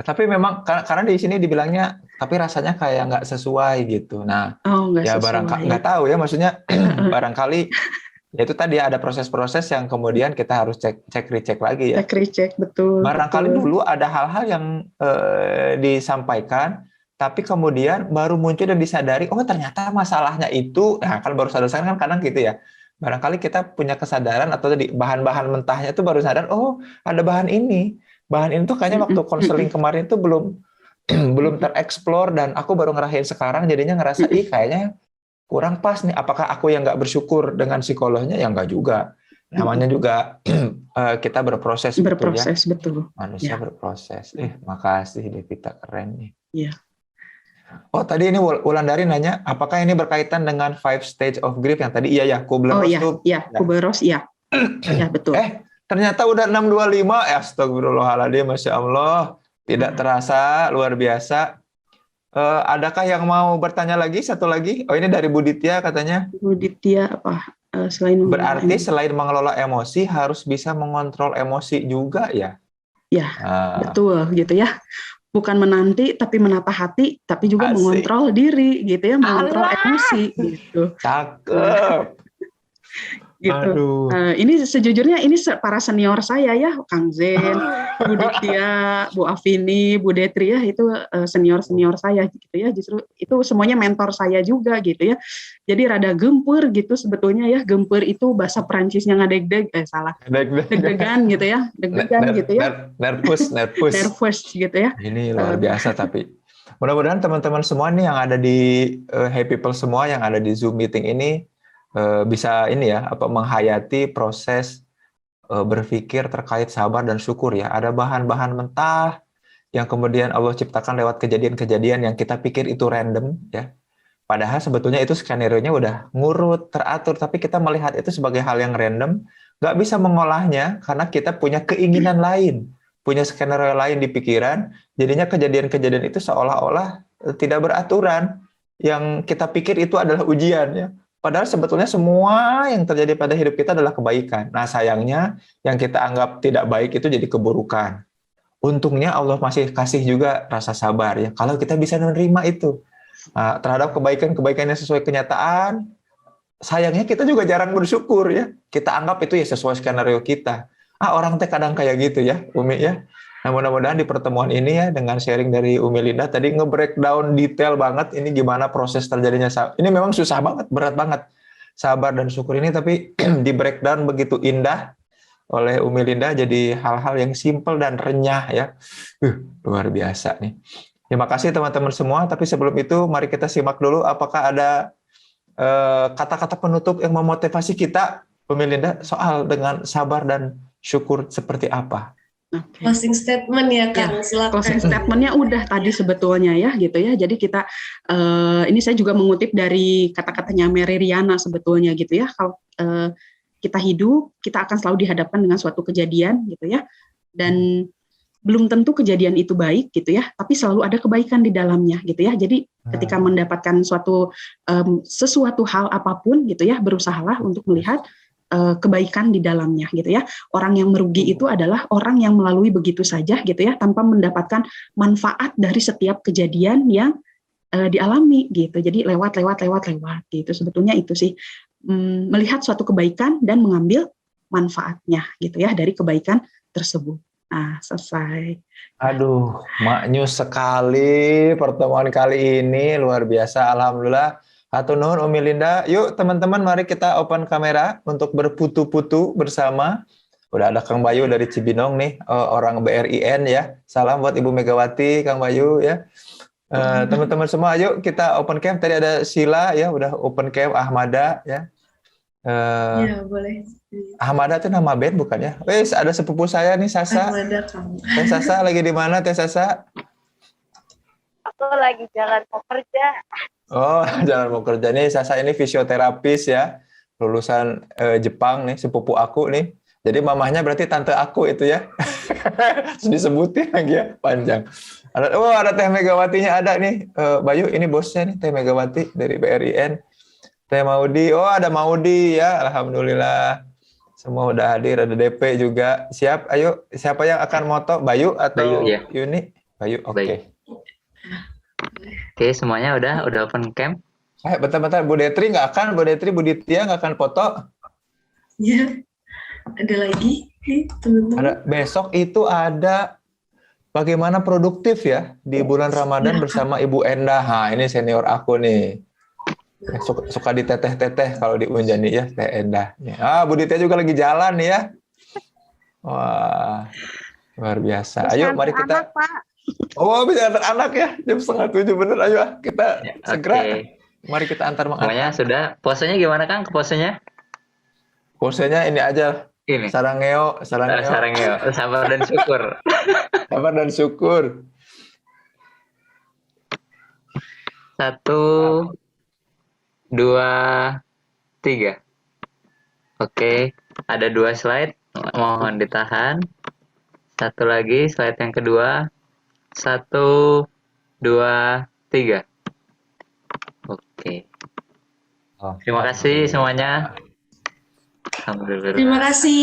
Speaker 1: Tapi memang karena di sini dibilangnya tapi rasanya kayak nggak sesuai gitu. Nah,
Speaker 2: nggak
Speaker 1: ya
Speaker 2: sesuai.
Speaker 1: barangkali nggak tahu ya, maksudnya barangkali ya itu tadi ada proses-proses yang kemudian kita harus cek recheck lagi ya.
Speaker 2: Cek recheck, betul.
Speaker 1: Barangkali
Speaker 2: betul.
Speaker 1: dulu ada hal-hal yang disampaikan, tapi kemudian baru muncul dan disadari, oh ternyata masalahnya itu, nah kan baru sadar kan kadang gitu ya. Barangkali kita punya kesadaran atau tadi bahan-bahan mentahnya itu baru sadar, oh ada bahan ini. Bahan ini tuh kayaknya waktu konseling kemarin itu belum tereksplor dan aku baru ngerasain sekarang, jadinya ngerasa, kayaknya kurang pas nih. Apakah aku yang nggak bersyukur dengan psikolognya? Ya nggak juga. Namanya juga kita berproses.
Speaker 2: Berproses, betul.
Speaker 1: Manusia berproses. Makasih Devita, keren nih.
Speaker 2: Iya.
Speaker 1: Oh tadi ini Wulandari nanya, apakah ini berkaitan dengan 5 stage of grief yang tadi? Iya ya, Kubler-Ross tuh.
Speaker 2: Iya, Kubler-Ross, iya. Ya betul.
Speaker 1: Ternyata udah 625, astagfirullahaladzim, Masya Allah. Tidak terasa, luar biasa. Adakah yang mau bertanya lagi, satu lagi? Oh ini dari Bu Ditya katanya.
Speaker 2: Bu Ditya, apa?
Speaker 1: Berarti selain mengelola emosi, harus bisa mengontrol emosi juga ya?
Speaker 2: Ya, betul gitu ya. Bukan menanti, tapi menata hati, tapi juga mengontrol diri gitu ya, mengontrol emosi gitu.
Speaker 1: Cakep.
Speaker 2: Gitu. Ini sejujurnya ini para senior saya ya, Kang Zen, Bu Ditya, Bu Afini, Bu Detri ya, itu senior saya gitu ya. Justru itu semuanya mentor saya juga gitu ya. Jadi rada gempur gitu sebetulnya ya. Gempur itu bahasa Perancisnya ngadeg-deg, salah. Deg-degan gitu ya. Deg-degan gitu ya. Nervous gitu ya.
Speaker 1: Ini luar biasa tapi. Mudah-mudahan teman-teman semua nih yang ada di Happy People semua yang ada di Zoom meeting ini bisa ini ya, menghayati proses berpikir terkait sabar dan syukur ya. Ada bahan-bahan mentah yang kemudian Allah ciptakan lewat kejadian-kejadian yang kita pikir itu random ya. Padahal sebetulnya itu skenario-nya udah ngurut, teratur, tapi kita melihat itu sebagai hal yang random, nggak bisa mengolahnya karena kita punya keinginan lain, punya skenario lain di pikiran, jadinya kejadian-kejadian itu seolah-olah tidak beraturan, yang kita pikir itu adalah ujian ya. Padahal sebetulnya semua yang terjadi pada hidup kita adalah kebaikan. Nah sayangnya yang kita anggap tidak baik itu jadi keburukan. Untungnya Allah masih kasih juga rasa sabar ya. Kalau kita bisa menerima itu terhadap kebaikan-kebaikan yang sesuai kenyataan, sayangnya kita juga jarang bersyukur ya. Kita anggap itu ya sesuai skenario kita. Orang teh kadang kayak gitu ya, Umi ya. Nah mudah-mudahan di pertemuan ini ya dengan sharing dari Umi Linda tadi nge-breakdown detail banget ini gimana proses terjadinya ini memang susah banget, berat banget sabar dan syukur ini, tapi di breakdown begitu indah oleh Umi Linda jadi hal-hal yang simple dan renyah ya. Luar biasa nih. Terima kasih teman-teman semua, tapi sebelum itu mari kita simak dulu apakah ada kata-kata penutup yang memotivasi kita, Umi Linda, soal dengan sabar dan syukur seperti apa?
Speaker 2: Okay.
Speaker 4: Closing statement ya Kang, silakan.
Speaker 2: Closing statementnya udah tadi sebetulnya ya gitu ya. Jadi kita ini saya juga mengutip dari kata-katanya Mary Riana sebetulnya gitu ya. Kalau kita hidup, kita akan selalu dihadapkan dengan suatu kejadian gitu ya. Dan belum tentu kejadian itu baik gitu ya, tapi selalu ada kebaikan di dalamnya gitu ya. Jadi ketika mendapatkan sesuatu hal apapun gitu ya, berusahalah untuk melihat kebaikan di dalamnya gitu ya. Orang yang merugi itu adalah orang yang melalui begitu saja gitu ya, tanpa mendapatkan manfaat dari setiap kejadian yang dialami gitu. Jadi lewat gitu. Sebetulnya itu sih, melihat suatu kebaikan dan mengambil manfaatnya gitu ya dari kebaikan tersebut. Nah, selesai.
Speaker 1: Aduh, maknyus sekali pertemuan kali ini, luar biasa, alhamdulillah. Hatur nuhun Umi Linda. Yuk teman-teman, mari kita open kamera untuk berputu-putu bersama. Udah ada Kang Bayu dari Cibinong nih, orang BRIN ya. Salam buat Ibu Megawati, Kang Bayu ya. Teman-teman semua, ayo kita open cam. Tadi ada Sila ya, udah open cam. Ahmada ya.
Speaker 4: Ya, boleh.
Speaker 1: Ahmada itu nama band bukan ya? Wes, ada sepupu saya nih, Sasa.
Speaker 4: Ahmada kamu.
Speaker 1: Teh Sasa lagi di mana, Teh Sasa?
Speaker 6: Aku lagi jalan mau kerja.
Speaker 1: Oh, jalan mau kerja nih. Sasa ini fisioterapis ya, lulusan Jepang nih, sepupu aku nih. Jadi mamahnya berarti tante aku itu ya. Terus disebutin lagi ya, panjang. Ada Teh Megawatinya ada nih. Bayu, ini bosnya nih, Teh Megawati dari BRIN. Teh Maudi, ada Maudi ya, alhamdulillah. Semua udah hadir, ada DP juga. Siap, ayo. Siapa yang akan moto? Bayu atau
Speaker 7: Bayu, ya.
Speaker 1: Yuni? Bayu, oke.
Speaker 7: Bayu. Oke, semuanya udah open cam.
Speaker 1: Bentar-bentar, Bu Detri nggak akan, Bu Ditya nggak akan foto.
Speaker 4: Ya, ada lagi, teman-teman.
Speaker 1: Besok itu ada bagaimana produktif ya di bulan Ramadan bersama Ibu Endah. Nah, ini senior aku nih. Suka diteteh-teteh kalau di Unjani ya, Teh Endah. Bu Ditya juga lagi jalan nih ya. Wah, luar biasa. Ayo, mari kita.
Speaker 6: Anak, Pak.
Speaker 1: Bisa antar anak ya, jam 6:30 bener. Ayo, kita segera.
Speaker 7: Oke.
Speaker 1: Mari kita antar
Speaker 7: Semuanya sudah. Posenya gimana, Kang? Posenya?
Speaker 1: Posenya ini aja.
Speaker 7: Ini.
Speaker 1: Sarangeo.
Speaker 7: Sarangeo. Sabar dan syukur.
Speaker 1: Sabar dan syukur.
Speaker 7: 1, 2, 3. Oke, ada 2 slide. Mohon ditahan. Satu lagi, slide yang kedua. 1, 2, 3. Oke. Terima kasih semuanya. Alhamdulillah.
Speaker 4: Terima kasih.